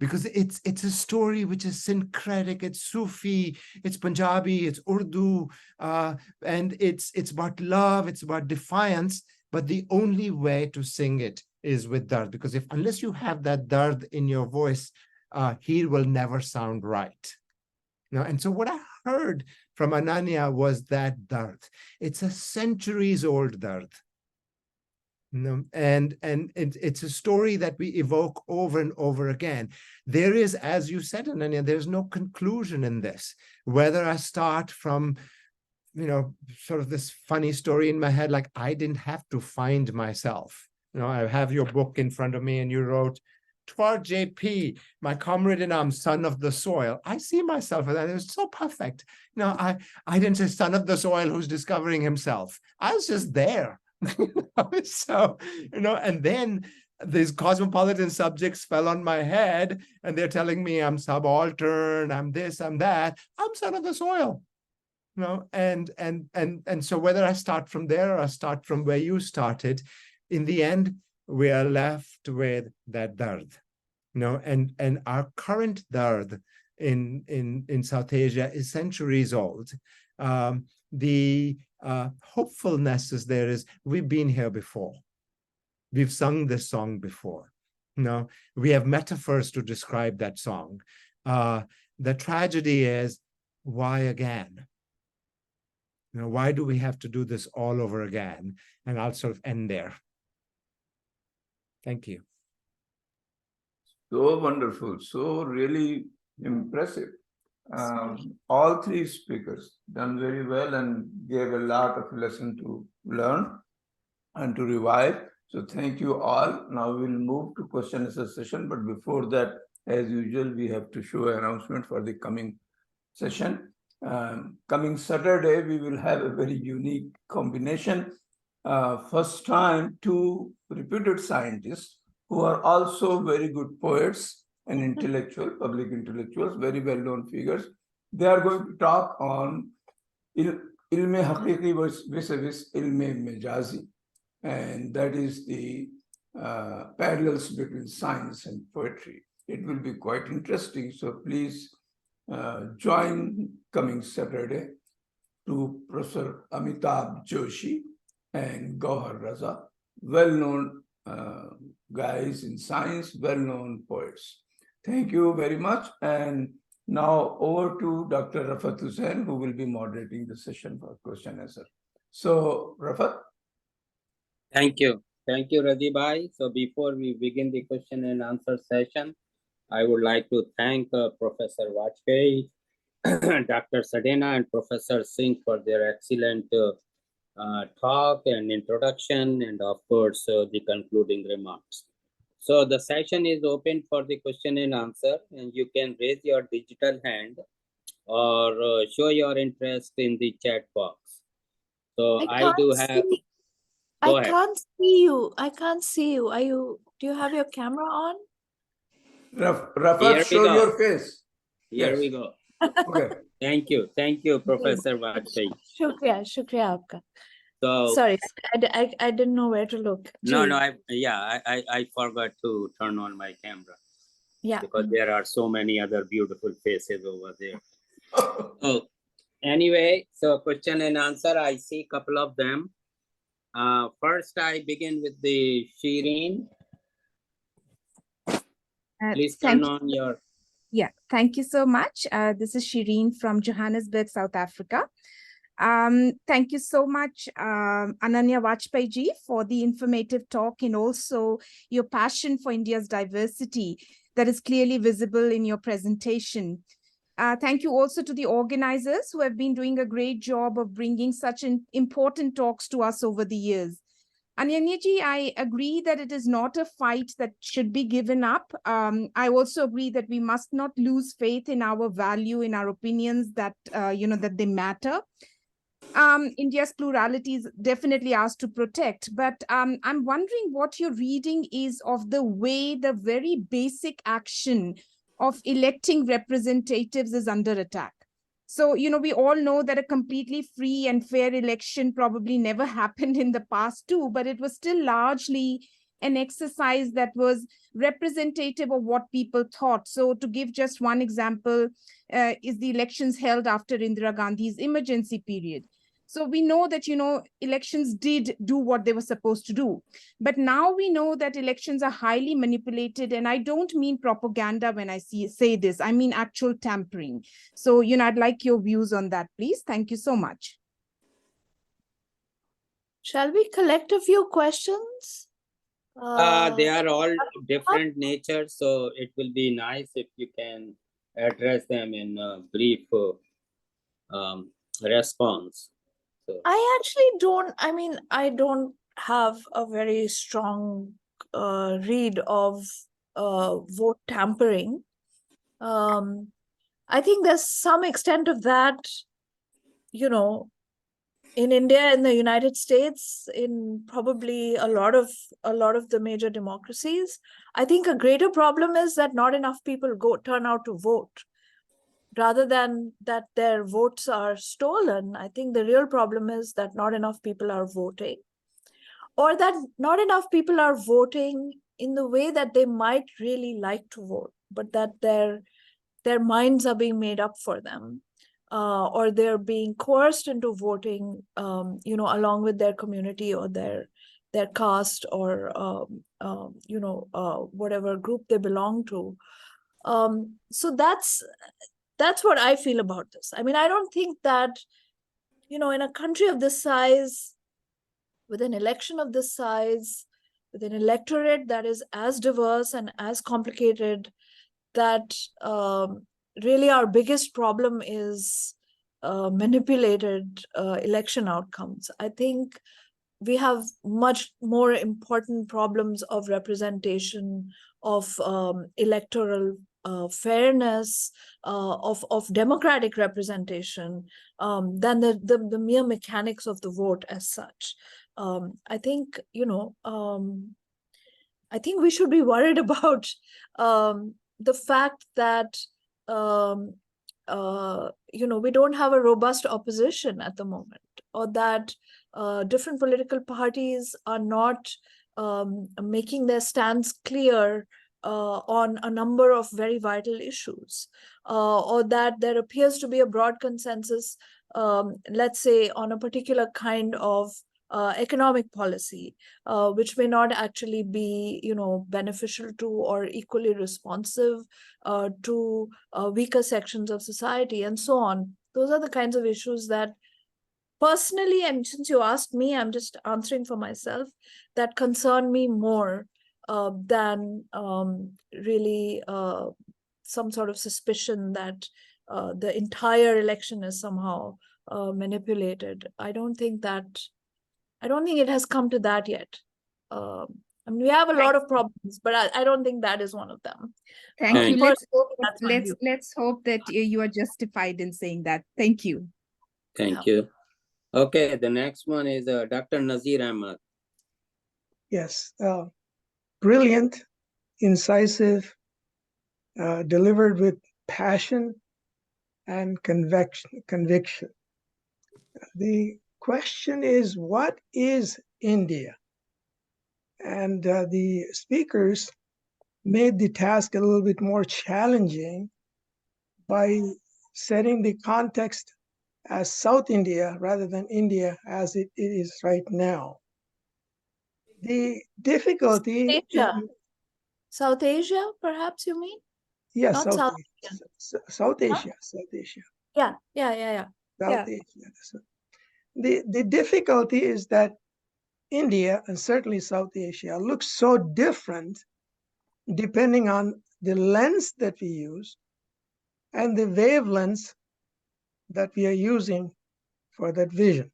Because it's a story which is syncretic, it's Sufi, it's Punjabi, it's Urdu, and it's about love, it's about defiance, but the only way to sing it is with dard, because unless you have that dard in your voice, he will never sound right. And so what I heard from Ananya was that dard. It's a centuries-old dard. And it's a story that we evoke over and over again. There is, as you said, Ananya, there's no conclusion in this. Whether I start from, sort of this funny story in my head, like I didn't have to find myself. I have your book in front of me, and you wrote, "Twar JP, my comrade in arms, son of the soil." I see myself in that. It was so perfect. I didn't say son of the soil who's discovering himself. I was just there. So, and then these cosmopolitan subjects fell on my head, and they're telling me I'm subaltern, I'm this, I'm that. I'm son of the soil. And so whether I start from there or I start from where you started, in the end, we are left with that dard. And our current dard in South Asia is centuries old. The hopefulness is there is we've been here before. We've sung this song before. We have metaphors to describe that song. The tragedy is, why again? Why do we have to do this all over again? And I'll sort of end there. Thank you. So wonderful, so really impressive. All three speakers done very well and gave a lot of lesson to learn and to revive. So thank you all. Now we'll move to question and answer session. But before that, as usual, we have to show an announcement for the coming session. Coming Saturday, we will have a very unique combination. First time, two reputed scientists who are also very good poets and intellectual, public intellectuals, very well-known figures. They are going to talk on ilme haqiqi vis-a-vis ilme mejazi. And that is the parallels between science and poetry. It will be quite interesting. So please join coming Saturday to Professor Amitabh Joshi and Gauhar Raza, well-known guys in science, well-known poets. Thank you very much. And now over to Dr. Rafat Hussain, who will be moderating the session for question and answer. So, Rafat. Thank you. Thank you, Radhi. So before we begin the question and answer session, I would like to thank Professor Vajpeyi, Dr. Sadena, and Professor Singh for their excellent talk and introduction, and of course, the concluding remarks. So the session is open for the question and answer, and you can raise your digital hand or show your interest in the chat box. So I do have. Go ahead. Can't see you. I can't see you. Do you have your camera on? Rafat, show your face. Here we go. Okay. Thank you, Professor Vajpeyi. Shukriya aapka. So Sorry, I didn't know where to look. no, Ji. I forgot to turn on my camera. Yeah. Because there are so many other beautiful faces over there. So anyway, so question and answer, I see a couple of them. First, I begin with the Shireen. Please turn on your. Yeah, thank you so much. This is Shireen from Johannesburg, South Africa. Thank you so much, Ananya Vajpeyi ji, for the informative talk and also your passion for India's diversity that is clearly visible in your presentation. Thank you also to the organizers who have been doing a great job of bringing such important talks to us over the years. Ananya ji, I agree that it is not a fight that should be given up. I also agree that we must not lose faith in our value, in our opinions that, that they matter. India's plurality is definitely ours to protect, but I'm wondering what your reading is of the way the very basic action of electing representatives is under attack. So, we all know that a completely free and fair election probably never happened in the past too, but it was still largely an exercise that was representative of what people thought. So to give just one example, is the elections held after Indira Gandhi's emergency period. So we know that, elections did do what they were supposed to do. But now we know that elections are highly manipulated. And I don't mean propaganda when I say this. I mean actual tampering. So, I'd like your views on that, please. Thank you so much. Shall we collect a few questions? They are all different nature, so it will be nice if you can address them in a brief response. So. I don't have a very strong read of vote tampering. I think there's some extent of that, in India, in the United States, in probably a lot of the major democracies. I think a greater problem is that not enough people turn out to vote. Rather than that their votes are stolen, I think the real problem is that not enough people are voting, or that not enough people are voting in the way that they might really like to vote, but that their minds are being made up for them, or they're being coerced into voting, along with their community or their caste or whatever group they belong to. So that's what I feel about this. I mean, I don't think that, in a country of this size, with an election of this size, with an electorate that is as diverse and as complicated, that really our biggest problem is manipulated election outcomes. I think we have much more important problems of representation, of electoral fairness, of democratic representation, than the mere mechanics of the vote as such. I think, I think we should be worried about the fact that, we don't have a robust opposition at the moment, or that different political parties are not making their stance clear on a number of very vital issues, or that there appears to be a broad consensus, let's say, on a particular kind of economic policy, which may not actually be, beneficial to or equally responsive to weaker sections of society, and so on. Those are the kinds of issues that personally, and since you asked me, I'm just answering for myself, that concern me more than really some sort of suspicion that the entire election is somehow manipulated. I don't think it has come to that yet. I mean, we have a lot of problems, but I don't think that is one of them. Thank you. Thank Let's hope that you are justified in saying that. Thank you. Thank you. Okay, the next one is Dr. Nazir Ahmad. Yes, brilliant, incisive, delivered with passion and conviction. The question is, what is India? And the speakers made the task a little bit more challenging by setting the context as South India rather than India as it is right now. The difficulty South Asia, perhaps you mean? Yes, Not South South Asia. South Asia. Yeah. South Asia. The difficulty is that India and certainly South Asia looks so different depending on the lens that we use and the wavelengths that we are using for that vision.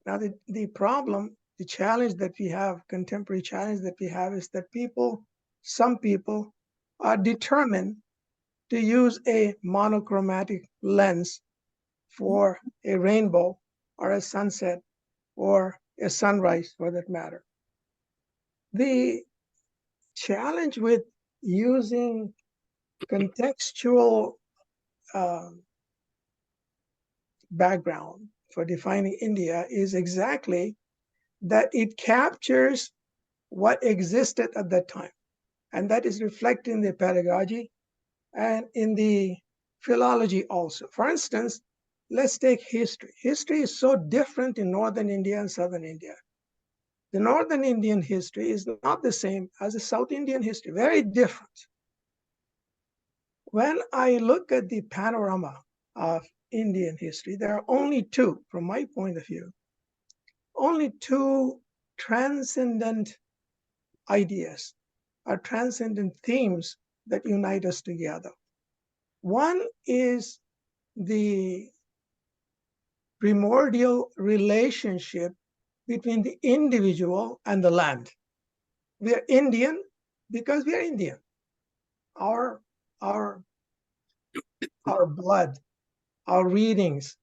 Now, the problem, the challenge that we have, contemporary challenge that we have, is that some people are determined to use a monochromatic lens for a rainbow or a sunset or a sunrise for that matter. The challenge with using contextual background for defining India is exactly that it captures what existed at that time. And that is reflected in the pedagogy and in the philology also. For instance, let's take history. History is so different in northern India and southern India. The northern Indian history is not the same as the South Indian history, very different. When I look at the panorama of Indian history, there are only two, from my point of view, only two transcendent ideas or transcendent themes that unite us together. One is the primordial relationship between the individual and the land. We are Indian because we are Indian. Our blood, our readings,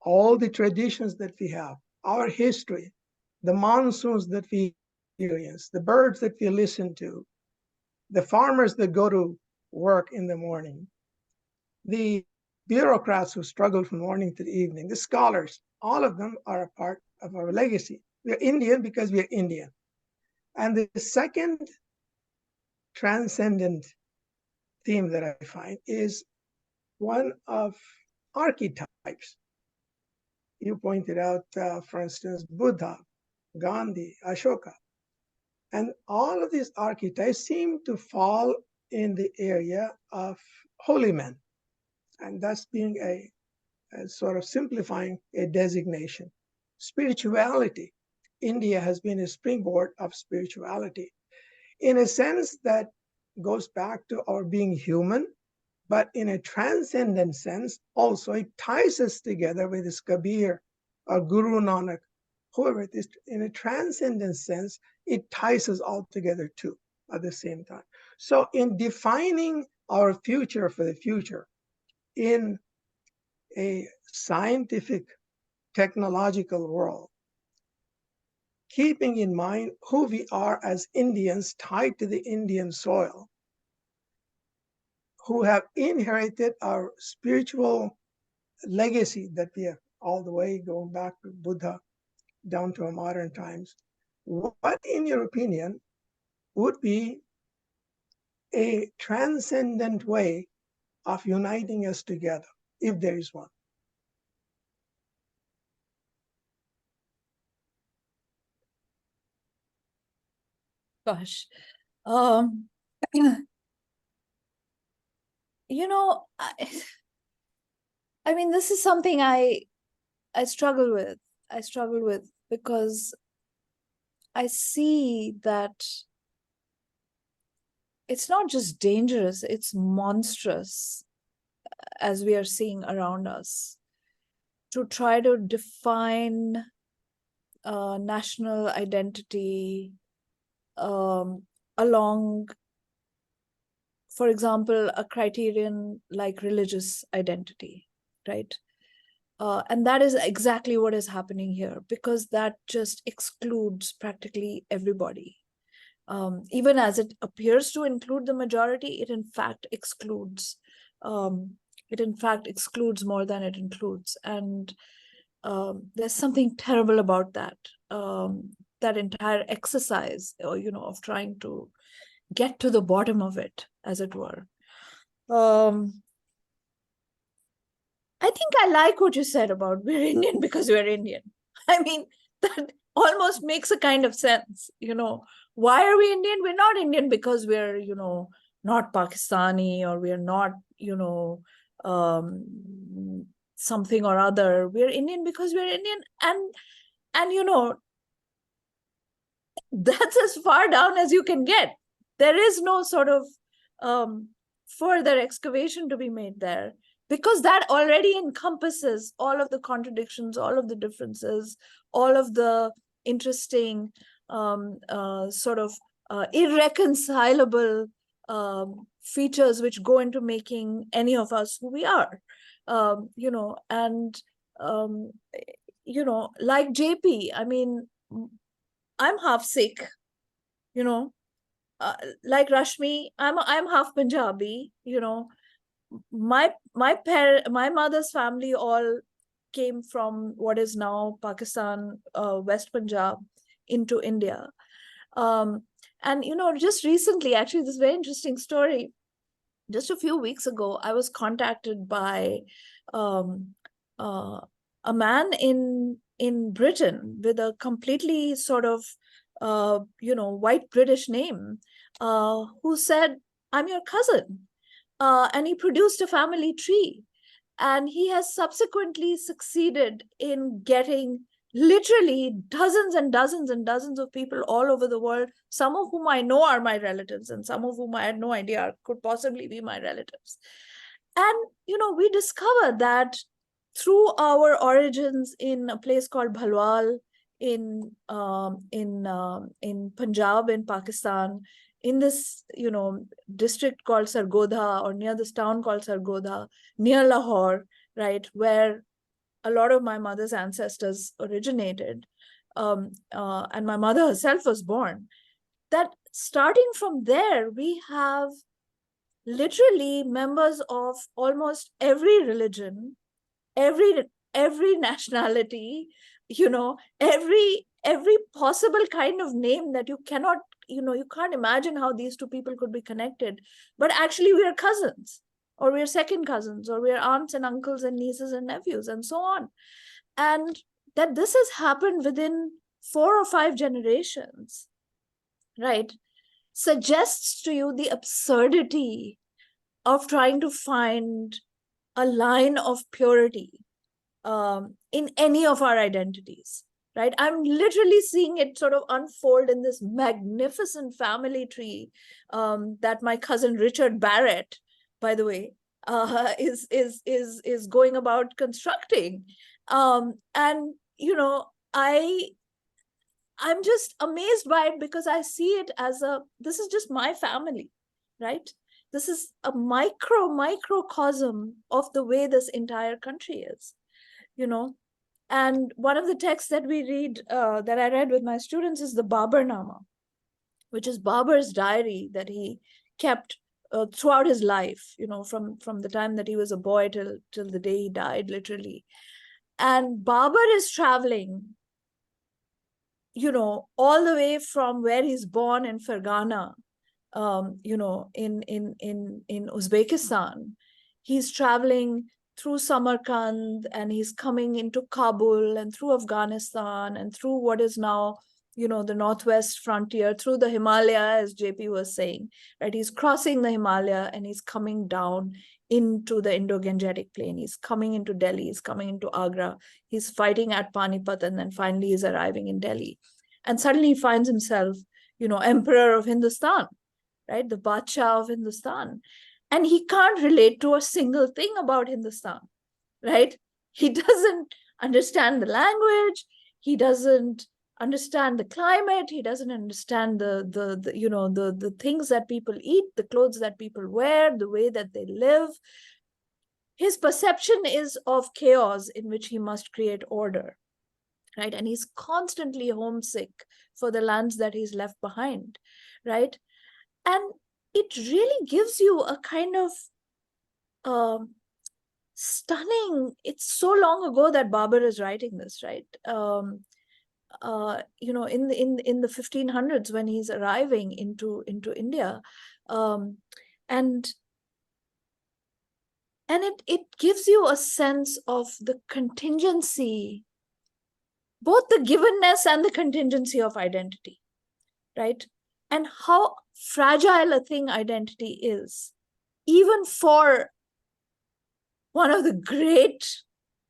all the traditions that we have, our history, the monsoons that we experience, the birds that we listen to, the farmers that go to work in the morning, the bureaucrats who struggle from morning to the evening, the scholars, all of them are a part of our legacy. We are Indian because we are Indian. And the second transcendent theme that I find is one of archetypes. You pointed out, for instance, Buddha, Gandhi, Ashoka. And all of these archetypes seem to fall in the area of holy men. And that's being a sort of simplifying a designation. Spirituality. India has been a springboard of spirituality in a sense that goes back to our being human, but in a transcendent sense, also it ties us together with this Kabir or Guru Nanak, whoever it is. In a transcendent sense, it ties us all together too at the same time. So in defining our future for the future in a scientific, technological world, keeping in mind who we are as Indians tied to the Indian soil, who have inherited our spiritual legacy that we have all the way going back to Buddha down to our modern times. What, in your opinion, would be a transcendent way of uniting us together, if there is one? Gosh. You know, I mean, this is something I struggle with. I struggle with because I see that it's not just dangerous, it's monstrous, as we are seeing around us, to try to define national identity along, for example, a criterion like religious identity, right? And that is exactly what is happening here, because that just excludes practically everybody. Even as it appears to include the majority, it in fact excludes. It in fact excludes more than it includes, and there's something terrible about that. That entire exercise, of trying to get to the bottom of it, as it were. I think I like what you said about we're Indian because we're Indian. I mean, that almost makes a kind of sense. Why are we Indian? We're not Indian because we're, not Pakistani, or we're not, something or other. We're Indian because we're Indian. And that's as far down as you can get. There is no sort of further excavation to be made there, because that already encompasses all of the contradictions, all of the differences, all of the interesting irreconcilable features which go into making any of us who we are. Like JP, I mean, I'm half Sikh, like Rashmi, I'm half Punjabi, my mother's family all came from what is now Pakistan, West Punjab, into India. And, just recently, actually, this very interesting story, just a few weeks ago, I was contacted by a man in Britain with a completely sort of, white British name, who said, I'm your cousin. And he produced a family tree. And he has subsequently succeeded in getting literally dozens and dozens and dozens of people all over the world, some of whom I know are my relatives, and some of whom I had no idea could possibly be my relatives. And, we discovered that through our origins in a place called Bhalwal in Punjab, in Pakistan, in this, district called Sargodha, or near this town called Sargodha, near Lahore, right, where a lot of my mother's ancestors originated, and my mother herself was born, that starting from there, we have literally members of almost every religion, every nationality, every possible kind of name that you cannot, you can't imagine how these two people could be connected. But actually we are cousins, or we're second cousins, or we're aunts and uncles and nieces and nephews, and so on. And that this has happened within 4 or 5 generations, right, suggests to you the absurdity of trying to find a line of purity in any of our identities, right? I'm literally seeing it sort of unfold in this magnificent family tree that my cousin Richard Barrett, by the way, is going about constructing. And I'm just amazed by it, because I see it as this is just my family, right? This is a microcosm of the way this entire country is, And one of the texts that we read, that I read with my students, is the Baburnama, which is Babur's diary that he kept throughout his life, from the time that he was a boy till the day he died, literally. And Babur is traveling, all the way from where he's born in Fergana, in Uzbekistan. He's traveling through Samarkand, and he's coming into Kabul, and through Afghanistan, and through what is now, the northwest frontier through the Himalaya, as JP was saying, right? He's crossing the Himalaya and he's coming down into the Indo-Gangetic plain. He's coming into Delhi, he's coming into Agra, he's fighting at Panipat, and then finally he's arriving in Delhi. And suddenly he finds himself, emperor of Hindustan, right? The Badshah of Hindustan. And he can't relate to a single thing about Hindustan, right? He doesn't understand the language. He doesn't understand the climate. He doesn't understand the things that people eat, the clothes that people wear, the way that they live. His perception is of chaos in which he must create order, right? And he's constantly homesick for the lands that he's left behind, right? And it really gives you a kind of stunning, it's so long ago that Babur is writing this, right? In the 1500s when he's arriving into India, and it gives you a sense of the contingency, both the givenness and the contingency of identity, right? And how fragile a thing identity is, even for one of the great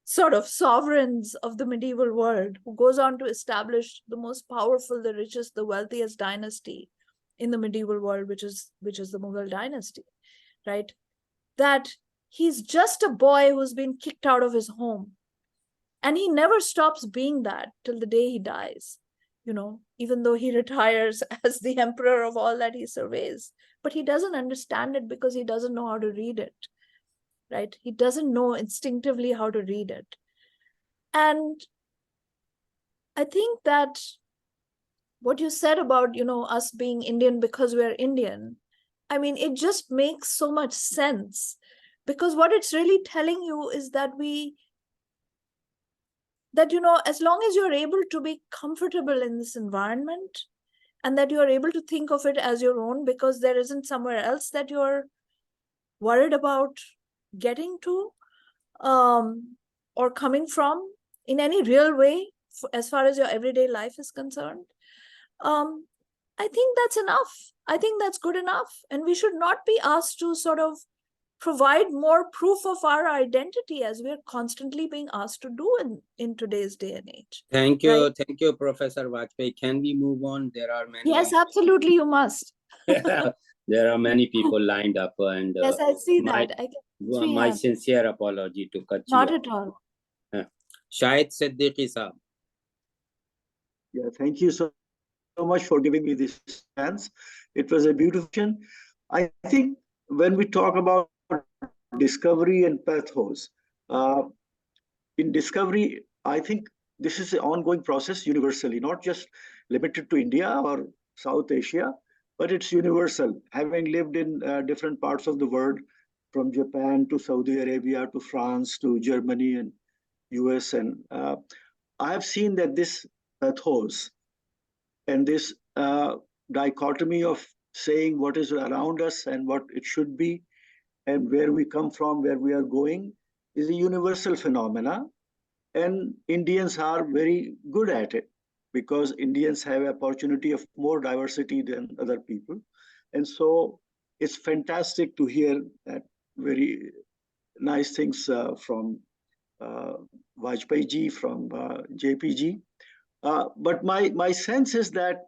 sort of sovereigns of the medieval world, who goes on to establish the most powerful, the richest, the wealthiest dynasty in the medieval world, which is the Mughal dynasty, right? That he's just a boy who's been kicked out of his home. And he never stops being that till the day he dies, even though he retires as the emperor of all that he surveys. But he doesn't understand it because he doesn't know how to read it, right? He doesn't know instinctively how to read it. And I think that what you said about, us being Indian because we're Indian, I mean, it just makes so much sense, because what it's really telling you is that as long as you're able to be comfortable in this environment, and that you're able to think of it as your own, because there isn't somewhere else that you're worried about getting to, or coming from in any real way, as far as your everyday life is concerned, I think that's enough. I think that's good enough. And we should not be asked to sort of provide more proof of our identity, as we're constantly being asked to do in today's day and age. Thank you. Right? Thank you, Professor Vajpeyi. Can we move on? There are many. Yes, absolutely, you must. There are many people lined up, and Yes, I see that. I can my sincere apology to cut you Not off. at all. Shahid Siddiqui Saab. Yeah, thank you so much for giving me this chance. It was a beautiful. I think when we talk about discovery and pathos, in discovery, I think this is an ongoing process universally, not just limited to India or South Asia, but it's universal. Having lived in different parts of the world, from Japan to Saudi Arabia to France to Germany and US, and I have seen that this pathos and this dichotomy of saying what is around us and what it should be and where we come from, where we are going, is a universal phenomena. And Indians are very good at it, because Indians have an opportunity of more diversity than other people. And so it's fantastic to hear that very nice things from Vajpeyi ji, from JP ji. But my sense is that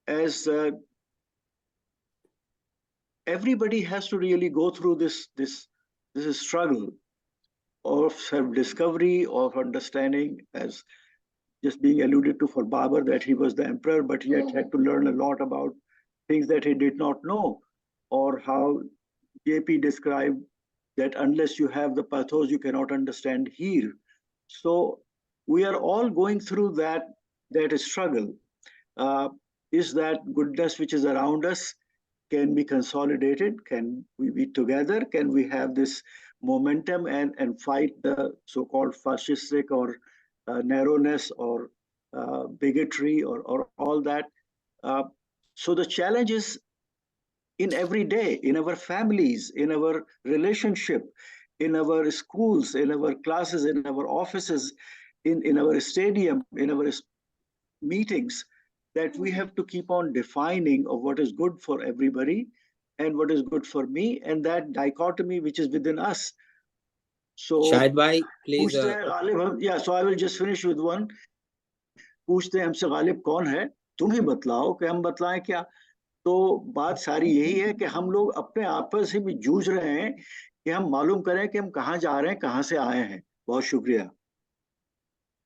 as everybody has to really go through this struggle of self-discovery, of understanding, as just being alluded to for Babur, that he was the emperor, but yet had to learn a lot about things that he did not know, or how JP described that unless you have the pathos, you cannot understand here. So we are all going through that struggle. Is that goodness which is around us, can be consolidated? Can we be together? Can we have this momentum and fight the so-called fascistic or narrowness or bigotry or all that? So the challenge is in every day, in our families, in our relationship, in our schools, in our classes, in our offices, in our stadium, in our meetings that we have to keep on defining of what is good for everybody and what is good for me, and that dichotomy which is within us. So, Shahid bhai, please. पूछते हैं गालिब हम, yeah, so I will just finish with one. पूछते हैं हमसे गालिब कौन है, तुम ही बतलाओ कि हम बतलाएं क्या. तो बात सारी यही है कि हम लोग अपने आपस से भी जूझ रहे हैं कि हम मालूम करें कि हम कहाँ जा रहे हैं, कहाँ से आए हैं. बहुत शुक्रिया.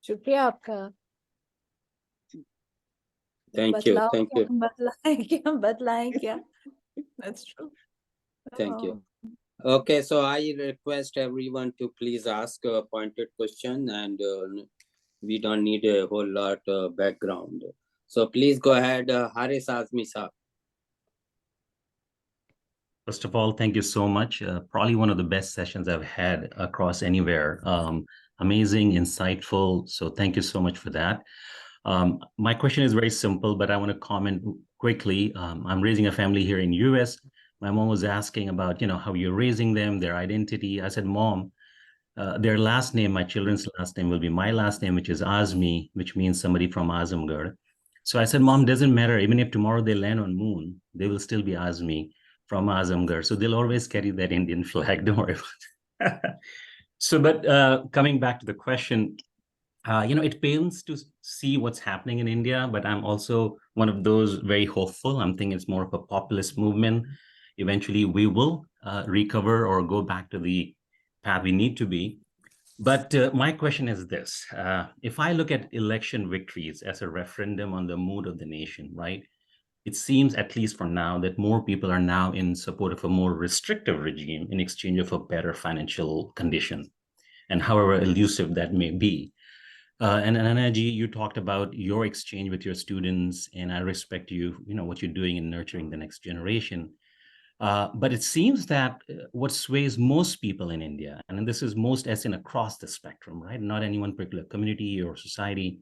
शुक्रिया आपका. Thank you. बतलाओ Thank क्या, you. हम बतलाएं क्या, हम बतलाएं क्या. That's true. Thank you. Oh. Okay, so I request everyone to please ask a pointed question, and we don't need a whole lot background. So please go ahead, Haris Azmi Saab. First of all, thank you so much. Probably one of the best sessions I've had across anywhere. Amazing, insightful. So thank you so much for that. My question is very simple, but I want to comment quickly. I'm raising a family here in US. My mom was asking about, how you're raising them, their identity. I said, Mom, their last name, my children's last name will be my last name, which is Azmi, which means somebody from Azamgarh. So I said, Mom, doesn't matter. Even if tomorrow they land on moon, they will still be Azmi from Azamgarh. So they'll always carry that Indian flag. Don't worry about it. So, but coming back to the question, it pains to see what's happening in India, but I'm also one of those very hopeful. I'm thinking it's more of a populist movement. Eventually, we will recover or go back to the path we need to be. But my question is this. If I look at election victories as a referendum on the mood of the nation, right? It seems, at least for now, that more people are now in support of a more restrictive regime in exchange of a better financial condition, and however elusive that may be. And Ananya ji, you talked about your exchange with your students, and I respect you, what you're doing in nurturing the next generation. But it seems that what sways most people in India, and this is most as in across the spectrum, right? Not any one particular community or society,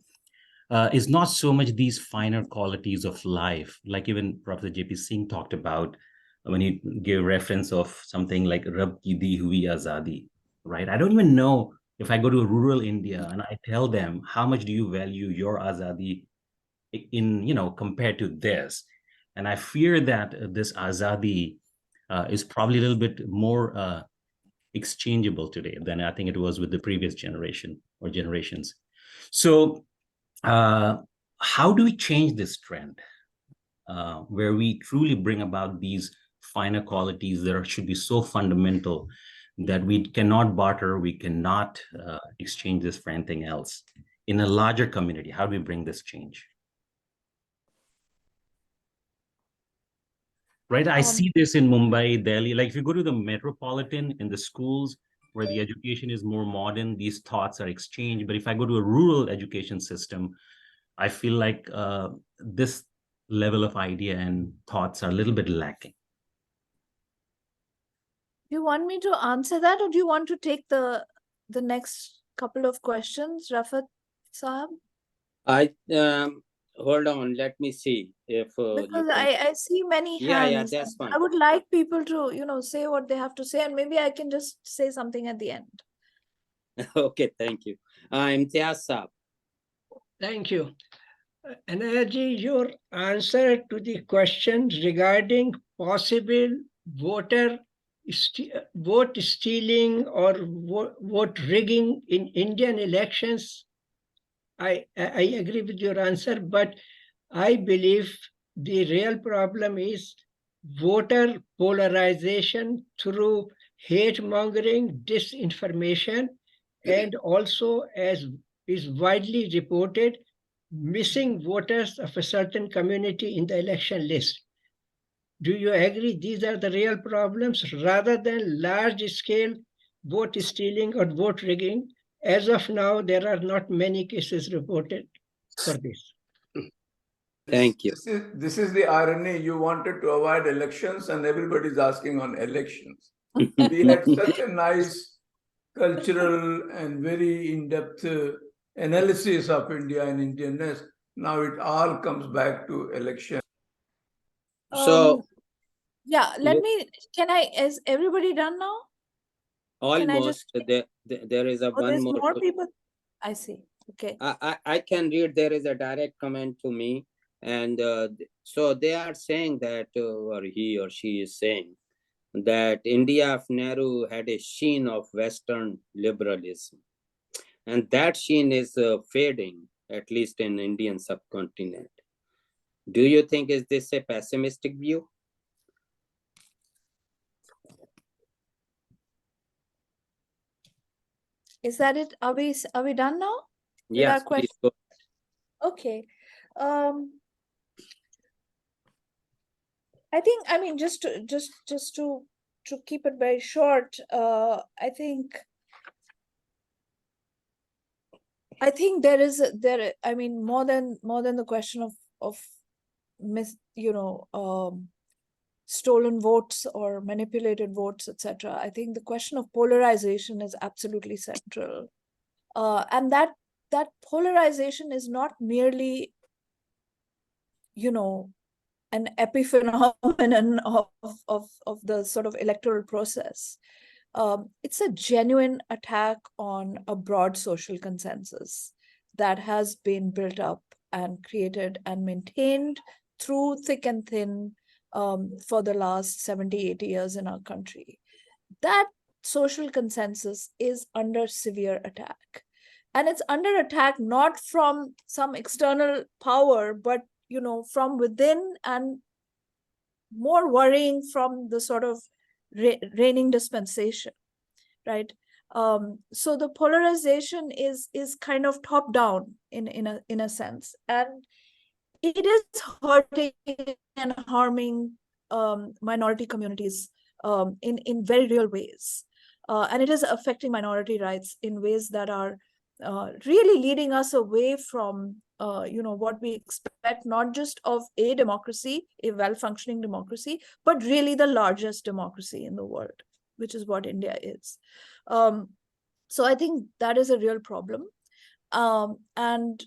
is not so much these finer qualities of life, like even Professor J.P. Singh talked about when he gave reference of something like Rab ki di hui azadi, right? I don't even know if I go to rural India and I tell them, how much do you value your azadi in, compared to this? And I fear that this azadi is probably a little bit more exchangeable today than I think it was with the previous generation or generations. So how do we change this trend where we truly bring about these finer qualities that should be so fundamental that we cannot barter, we cannot exchange this for anything else in a larger community? How do we bring this change? Right, I see this in Mumbai, Delhi. Like if you go to the metropolitan, in the schools where the education is more modern, these thoughts are exchanged. But if I go to a rural education system, I feel like this level of idea and thoughts are a little bit lacking. Do you want me to answer that, or do you want to take the next couple of questions, Rafat Saab? Hold on, let me see if because I see many hands. Yeah, that's fine. I would like people to say what they have to say, and maybe I can just say something at the end. Okay, thank you. Imtiaz Saab. Thank you. Ananya ji, your answer to the question regarding possible vote stealing or vote rigging in Indian elections, I agree with your answer, but I believe the real problem is voter polarization through hate mongering, disinformation, and also, as is widely reported, missing voters of a certain community in the election list. Do you agree these are the real problems rather than large scale vote stealing or vote rigging? As of now, there are not many cases reported for this. Thank you. This is the irony. You wanted to avoid elections and everybody's asking on elections. We had such a nice cultural and very in-depth analysis of India and Indianness. Now it all comes back to election. So yeah, is everybody done now? Almost. There is one there's more. more people. I see. Okay. I can read. There is a direct comment to me, and so they are saying that, or he or she is saying that India of Nehru had a sheen of Western liberalism, and that sheen is fading, at least in Indian subcontinent. Do you think is this a pessimistic view? Is that it? Are we done now? With Yes, our please question? go. Okay. I think, I mean, just to keep it very short, I think there is I mean, more than the question of stolen votes or manipulated votes, etc. I think the question of polarization is absolutely central, and that polarization is not merely, an epiphenomenon of the sort of electoral process. It's a genuine attack on a broad social consensus that has been built up and created and maintained through thick and thin for the last 70, 80 years in our country. That social consensus is under severe attack. And it's under attack not from some external power, but from within, and more worrying from the sort of reigning dispensation, right? So the polarization is kind of top down in a sense, and it is hurting and harming minority communities in very real ways, and it is affecting minority rights in ways that are really leading us away from what we expect, not just of a democracy, a well-functioning democracy, but really the largest democracy in the world, which is what India is. So I think that is a real problem. And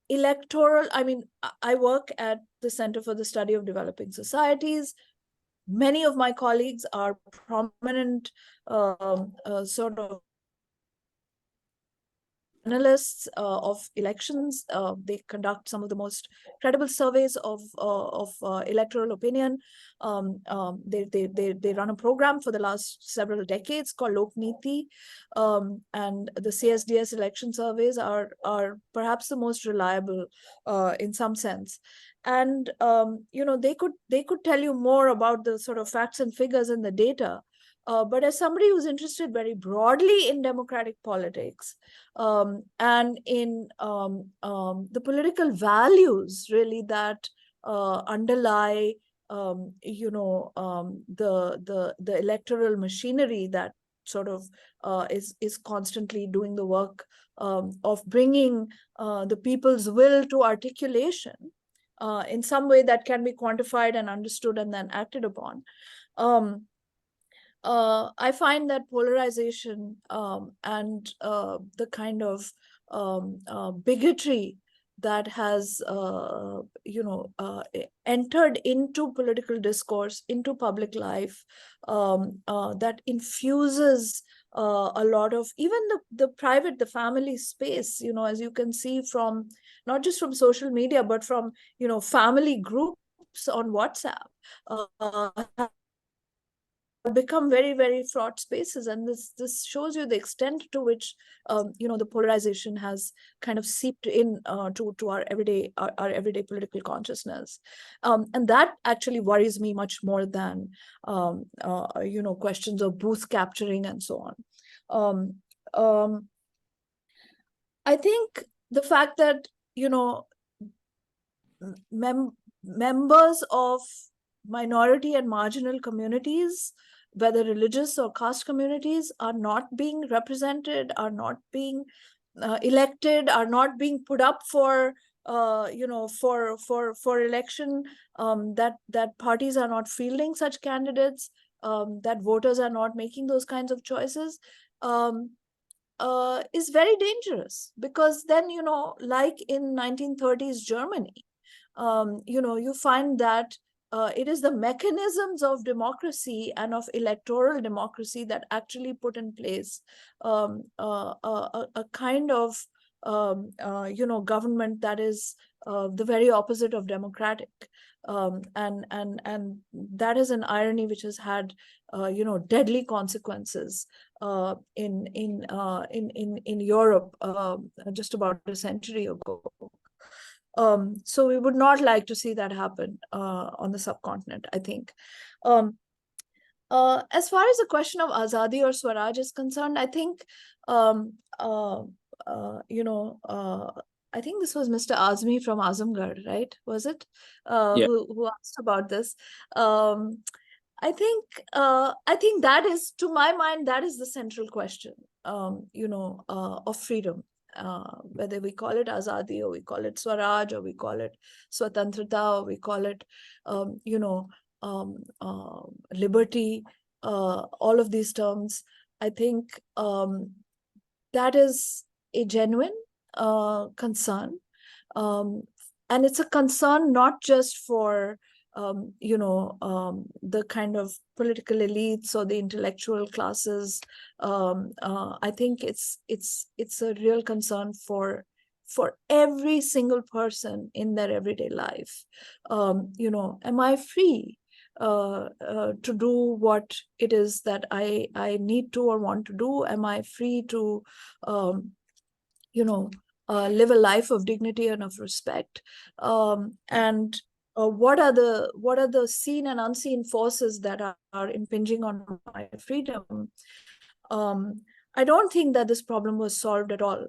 electoral, I mean, I work at the Center for the Study of Developing Societies. Many of my colleagues are prominent sort of analysts of elections. They conduct some of the most credible surveys of electoral opinion. They run a program for the last several decades called Lokniti, and the CSDS election surveys are perhaps the most reliable in some sense. And they could tell you more about the sort of facts and figures and the data. But as somebody who's interested very broadly in democratic politics, and in the political values really that underlie the electoral machinery that sort of is constantly doing the work of bringing the people's will to articulation in some way that can be quantified and understood and then acted upon. I find that polarization and the kind of bigotry that has entered into political discourse, into public life, that infuses a lot of even the private, the family space, as you can see from not just from social media, but from family groups on WhatsApp, become very, very fraught spaces. And this shows you the extent to which the polarization has kind of seeped in to our everyday political consciousness, and that actually worries me much more than questions of booth capturing and so on. I think the fact that members of minority and marginal communities, whether religious or caste communities, are not being represented, are not being elected, are not being put up for for election, that parties are not fielding such candidates, that voters are not making those kinds of choices, is very dangerous, because then like in 1930s Germany, you find that it is the mechanisms of democracy and of electoral democracy that actually put in place a kind of government that is the very opposite of democratic. And that is an irony which has had deadly consequences in Europe just about a century ago. So we would not like to see that happen on the subcontinent, I think. As far as the question of Azadi or Swaraj is concerned, I think, I think this was Mr. Azmi from Azamgarh, right? Was it? Yeah. Who asked about this. I think that is, to my mind, that is the central question, of freedom. Whether we call it Azadi or we call it Swaraj or we call it Swatantrata or we call it, liberty, all of these terms, I think that is a genuine concern. And it's a concern not just for the kind of political elites or the intellectual classes. I think it's a real concern for every single person in their everyday life. Am I free to do what it is that I need to or want to do? Am I free to live a life of dignity and of respect? And what are the seen and unseen forces that are impinging on my freedom? I don't think that this problem was solved at all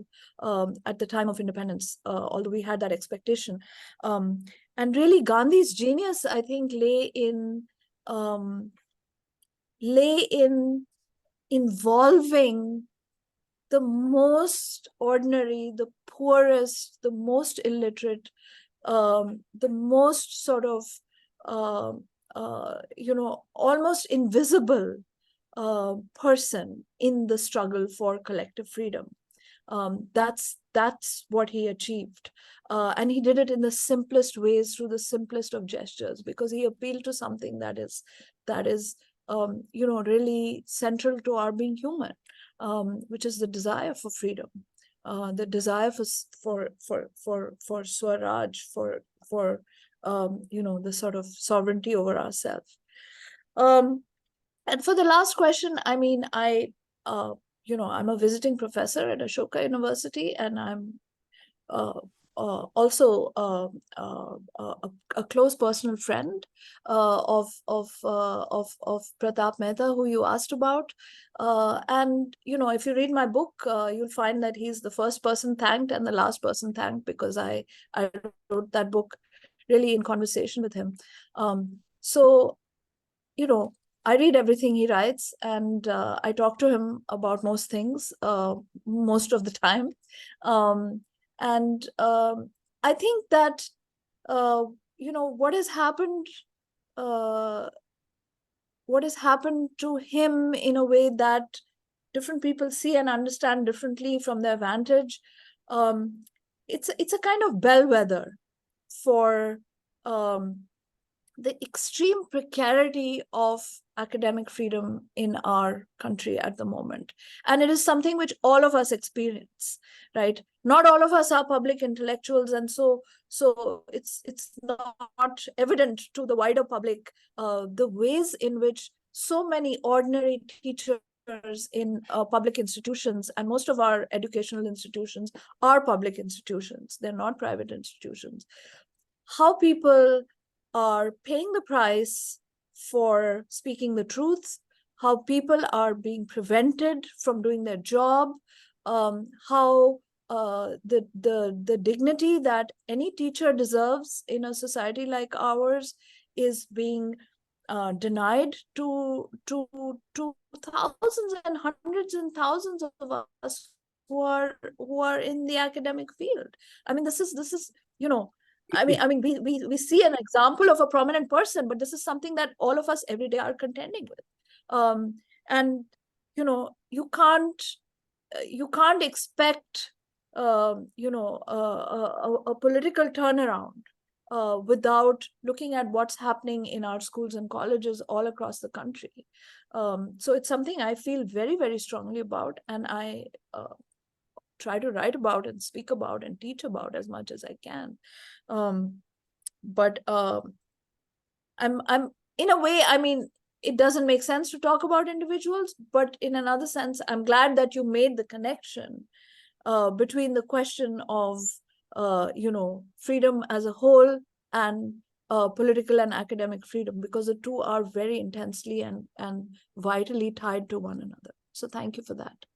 at the time of independence, although we had that expectation. And really, Gandhi's genius, I think, lay in involving the most ordinary, the poorest, the most illiterate, the most sort of, almost invisible person in the struggle for collective freedom. That's what he achieved. And he did it in the simplest ways, through the simplest of gestures, because he appealed to something that is really central to our being human, which is the desire for freedom, the desire for Swaraj, for the sort of sovereignty over ourselves. And for the last question, I mean, I'm a visiting professor at Ashoka University, and I'm also a close personal friend of Pratap Mehta, who you asked about. And if you read my book, you'll find that he's the first person thanked and the last person thanked, because I wrote that book really in conversation with him. So I read everything he writes, and I talk to him about most things most of the time. And I think that, what has happened to him in a way that different people see and understand differently from their vantage. It's a kind of bellwether for the extreme precarity of academic freedom in our country at the moment. And it is something which all of us experience, right? Not all of us are public intellectuals, and so it's not evident to the wider public the ways in which so many ordinary teachers in public institutions, and most of our educational institutions are public institutions, they're not private institutions, how people are paying the price for speaking the truth, how people are being prevented from doing their job, how the dignity that any teacher deserves in a society like ours is being denied to thousands and hundreds and thousands of us who are in the academic field. I mean, this is I mean, we see an example of a prominent person, but this is something that all of us every day are contending with. And you can't expect a political turnaround without looking at what's happening in our schools and colleges all across the country. So it's something I feel very, very strongly about, and I try to write about and speak about and teach about as much as I can. But I'm in a way, I mean, it doesn't make sense to talk about individuals, but in another sense, I'm glad that you made the connection between the question of freedom as a whole and political and academic freedom, because the two are very intensely and vitally tied to one another. So thank you for that.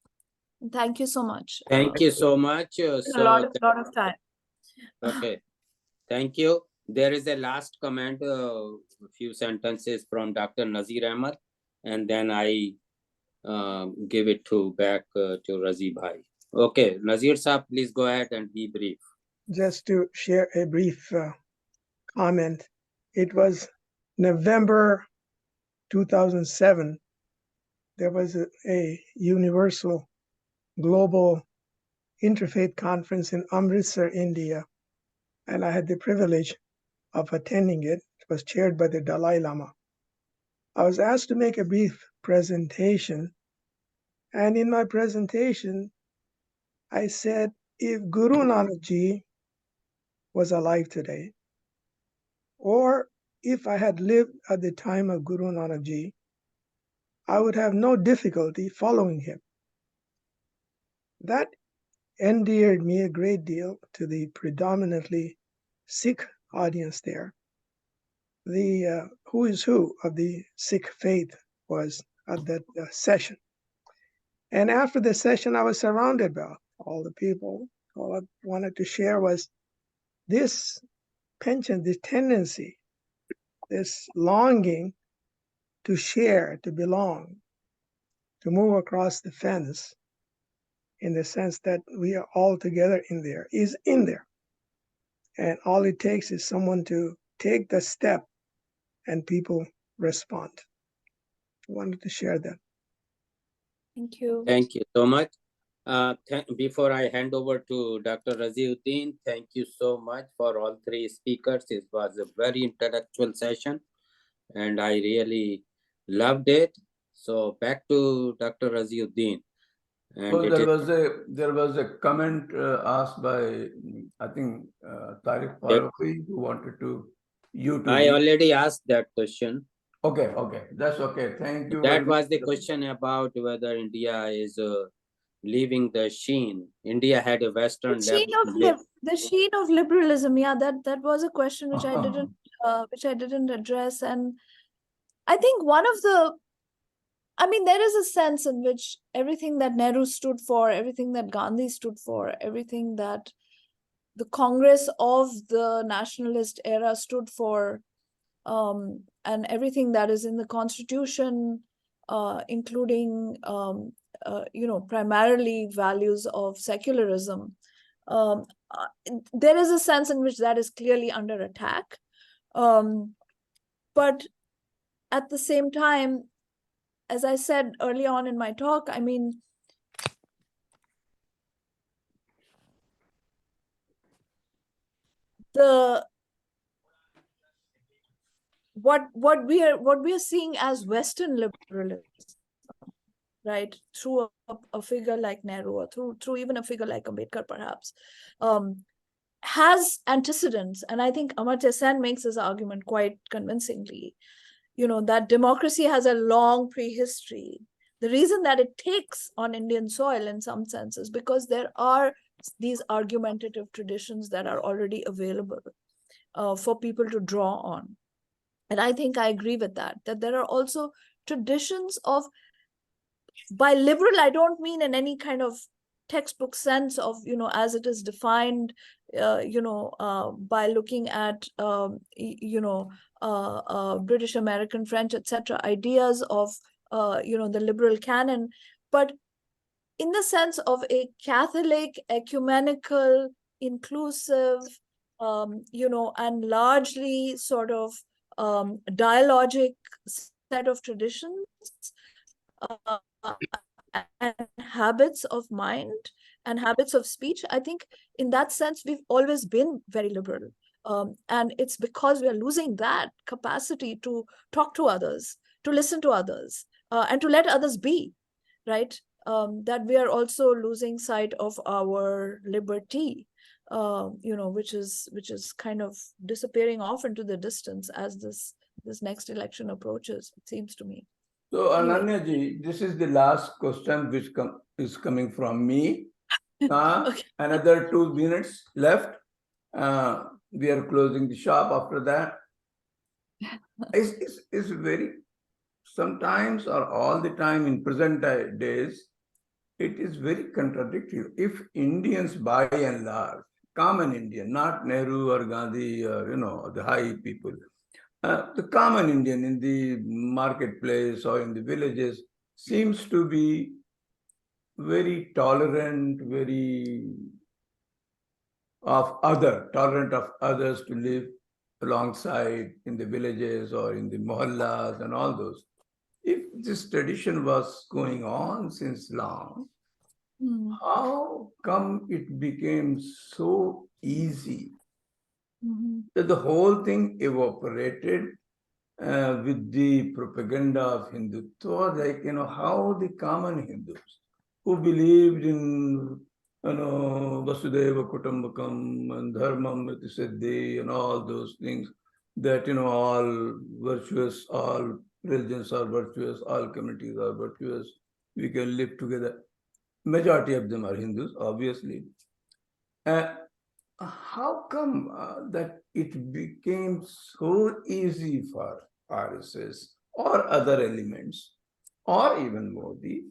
And thank you so much. Thank you so much. A lot of time. Okay, thank you. There is a last comment, a few sentences from Dr. Nazir Ahmed, and then I give it back to Razi Bhai. Okay, Nazir Saab, please go ahead and be brief. Just to share a brief comment. It was November 2007. There was a universal global interfaith conference in Amritsar, India, and I had the privilege of attending it. It was chaired by the Dalai Lama. I was asked to make a brief presentation, and in my presentation, I said, if Guru Nanak Ji was alive today, or if I had lived at the time of Guru Nanak Ji, I would have no difficulty following him. That endeared me a great deal to the predominantly Sikh audience there. The who is who of the Sikh faith was at that session. And after the session, I was surrounded by all the people. All I wanted to share was this penchant, this tendency, this longing to share, to belong, to move across the fence in the sense that we are all together in there, is in there. And all it takes is someone to take the step and people respond. I wanted to share that. Thank you. Thank you so much. Before I hand over to Dr. Raziuddin, thank you so much for all three speakers. It was a very intellectual session, and I really loved it. So back to Dr. Raziuddin. And So there was a comment asked by, I think, Tariq Faruqi, who wanted you to. I already asked that question. Okay, that's okay. Thank you. That was the question about whether India is leaving the sheen. India had a Western the sheen of liberalism. Yeah, that was a question which I didn't address. And I think there is a sense in which everything that Nehru stood for, everything that Gandhi stood for, everything that the Congress of the nationalist era stood for, and everything that is in the Constitution, including primarily values of secularism, there is a sense in which that is clearly under attack. But at the same time, as I said early on in my talk, I mean, what we are seeing as Western liberalism, right, through a figure like Nehru, or through even a figure like Ambedkar, perhaps, has antecedents. And I think Amartya Sen makes this argument quite convincingly, that democracy has a long prehistory. The reason that it takes on Indian soil in some senses, because there are these argumentative traditions that are already available for people to draw on. And I think I agree with that there are also traditions of, by liberal, I don't mean in any kind of textbook sense of, as it is defined, by looking at, British, American, French, etc., ideas of, the liberal canon, but in the sense of a Catholic, ecumenical, inclusive, and largely sort of dialogic set of traditions and habits of mind and habits of speech. I think in that sense, we've always been very liberal. And it's because we are losing that capacity to talk to others, to listen to others, and to let others be, right? that we are also losing sight of our liberty, which is kind of disappearing off into the distance as this next election approaches, it seems to me. So Anyway. Ananya ji, this is the last question which is coming from me. Okay. Another 2 minutes left. We are closing the shop after that. It's very, sometimes or all the time in present days, it is very contradictory. If Indians by and large, common Indian, not Nehru or Gandhi or, the high people, the common Indian in the marketplace or in the villages seems to be very tolerant, very tolerant of others to live alongside in the villages or in the mohallas and all those. If this tradition was going on since long, how come it became so easy that the whole thing evaporated with the propaganda of Hindutva? Like, how the common Hindus who believed in Vasudeva Kutumbakam and Dharmam Iti Siddhi and all those things, that all virtuous, all religions are virtuous, all communities are virtuous, we can live together. Majority of them are Hindus, obviously. How come that it became so easy for RSS or other elements, or even Modi,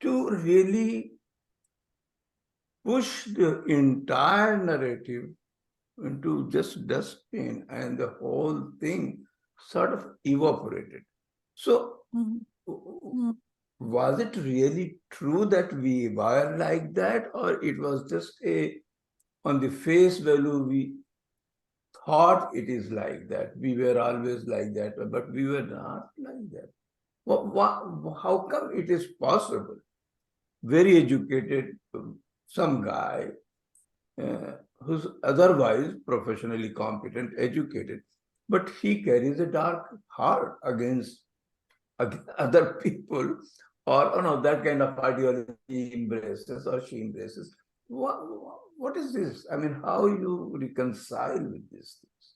to really push the entire narrative into just dustbin, and the whole thing sort of evaporated? So, was it really true that we were like that, or it was just on the face value, we thought it is like that? We were always like that, but we were not like that. How come it is possible? Very educated, some guy who's otherwise professionally competent, educated, but he carries a dark heart against other people, or that kind of ideology he embraces or she embraces. What is this? I mean, how you reconcile with these things?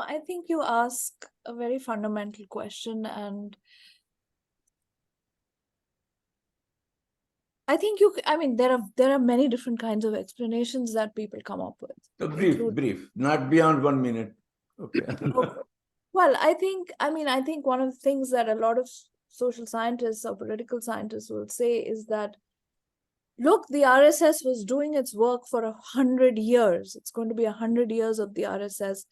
I think you ask a very fundamental question, and I think there are many different kinds of explanations that people come up with. Brief, not beyond 1 minute. Okay. Well, I think one of the things that a lot of social scientists or political scientists will say is that, look, the RSS was doing its work for 100 years. It's going to be 100 years of the RSS.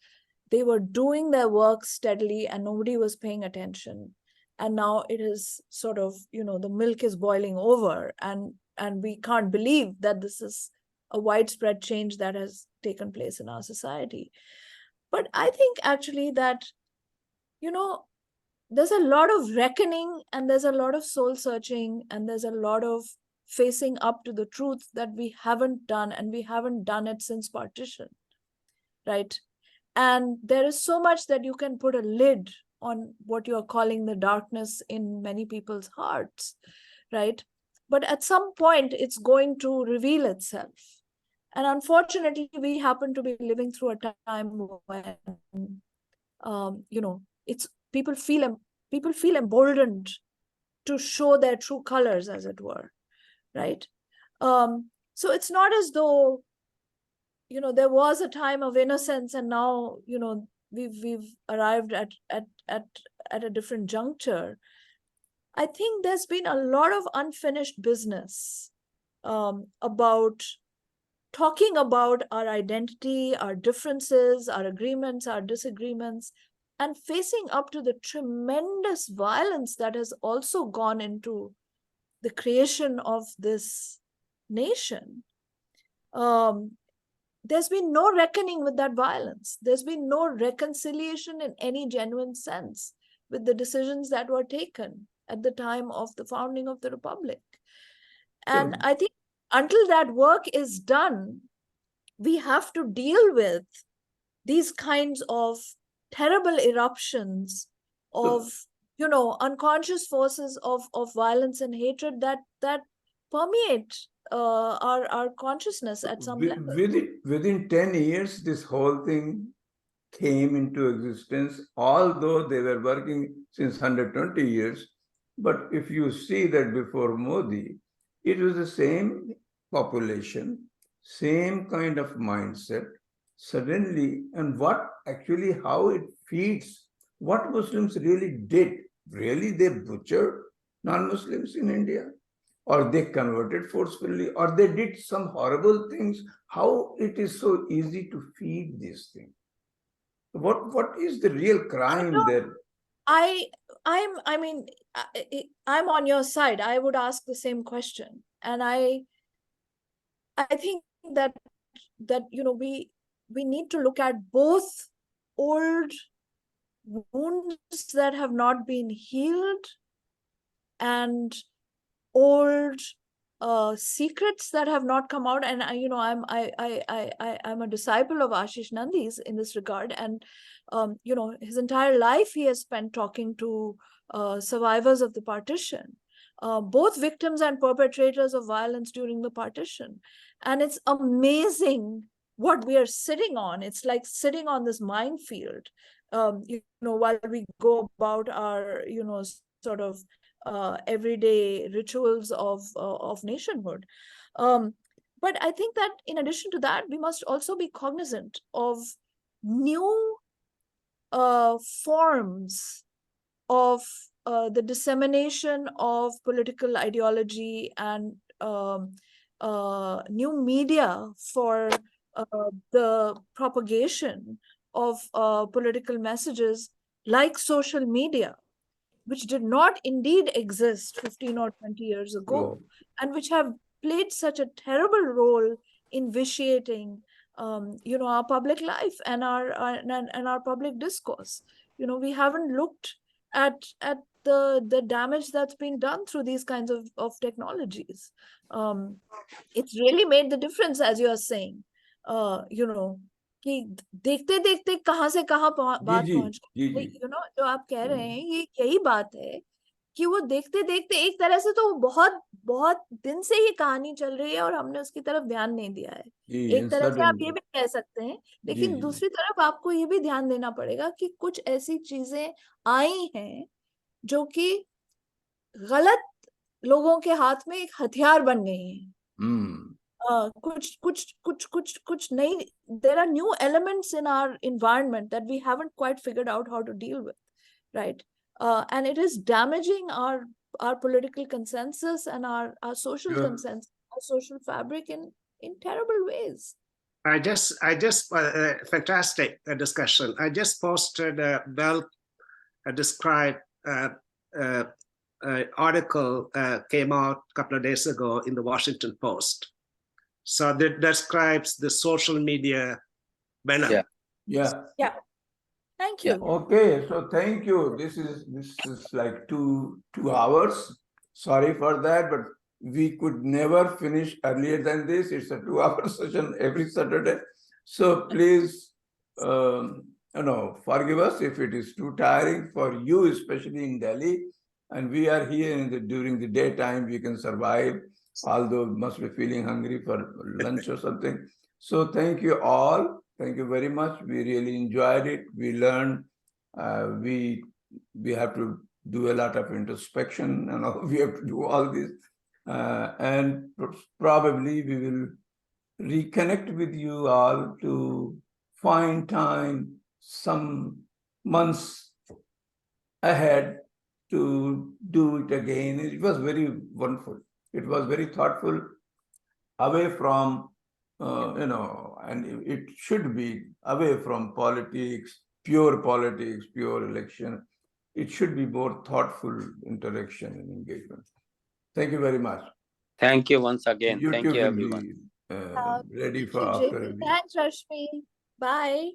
They were doing their work steadily and nobody was paying attention. And now it is sort of, the milk is boiling over, and we can't believe that this is a widespread change that has taken place in our society. But I think actually that, there's a lot of reckoning, and there's a lot of soul searching, and there's a lot of facing up to the truth that we haven't done, and we haven't done it since partition, right? And there is so much that you can put a lid on what you are calling the darkness in many people's hearts, right? But at some point, it's going to reveal itself. And unfortunately, we happen to be living through a time when, it's people feel emboldened to show their true colors, as it were, right? So it's not as though, there was a time of innocence and now, we've arrived at a different juncture. I think there's been a lot of unfinished business about talking about our identity, our differences, our agreements, our disagreements, and facing up to the tremendous violence that has also gone into the creation of this nation. There's been no reckoning with that violence. There's been no reconciliation in any genuine sense with the decisions that were taken at the time of the founding of the Republic. And I think until that work is done, we have to deal with these kinds of terrible eruptions of unconscious forces of violence and hatred that permeate our consciousness at some level. Within 10 years, this whole thing came into existence, although they were working since 120 years. But if you see that before Modi, it was the same population, same kind of mindset. Suddenly, and how it feeds, what Muslims really did. Really, they butchered non-Muslims in India, or they converted forcefully, or they did some horrible things. How it is so easy to feed these things? What is the real crime there? I mean, I'm on your side. I would ask the same question, and I think that we need to look at both old wounds that have not been healed and old secrets that have not come out. And I'm a disciple of Ashish Nandi's in this regard, and his entire life he has spent talking to survivors of the partition, both victims and perpetrators of violence during the partition. And it's amazing what we are sitting on. It's like sitting on this minefield, while we go about our sort of everyday rituals of nationhood. But I think that in addition to that, we must also be cognizant of new forms of the dissemination of political ideology and new media for the propagation of political messages, like social media, which did not indeed exist 15 or 20 years ago, and which have played such a terrible role in vitiating our public life and our public discourse. We haven't looked at the damage that's being done through these kinds of technologies. It's really made the difference, as you are saying, कि देखते देखते कहाँ से कहाँ बात पहुंच गई। जो आप कह रहे हैं, ये यही बात है कि वो देखते देखते एक तरह से तो बहुत बहुत दिन से ये कहानी चल रही है और हमने उसकी तरफ ध्यान नहीं दिया है। एक तरह से आप ये भी कह सकते हैं, लेकिन दूसरी तरफ आपको ये भी ध्यान देना पड़ेगा कि कुछ ऐसी चीजें आई हैं जो कि गलत लोगों के हाथ में एक हथियार बन गई हैं। कुछ नई, there are new elements in our environment that we haven't quite figured out how to deal with, right? And it is damaging our political consensus and our social consensus, our social fabric in terrible ways. I just fantastic discussion. I just posted a described article came out a couple of days ago in the Washington Post. So that describes the social media venom. Yeah. Thank you. Okay, so thank you. This is like two hours. Sorry for that, but we could never finish earlier than this. It's a 2-hour session every Saturday. So please, forgive us if it is too tiring for you, especially in Delhi. And we are here during the daytime. We can survive, although must be feeling hungry for lunch or something. So thank you all. Thank you very much. We really enjoyed it. We learned. We have to do a lot of introspection, and we have to do all this. And probably we will reconnect with you all to find time some months ahead to do it again. It was very wonderful. It was very thoughtful, away from, and it should be away from politics, pure election. It should be more thoughtful interaction and engagement. Thank you very much. Thank you once again. YouTube Thank you, everyone. will be ready for after a week. Thanks, Rashmi. Bye.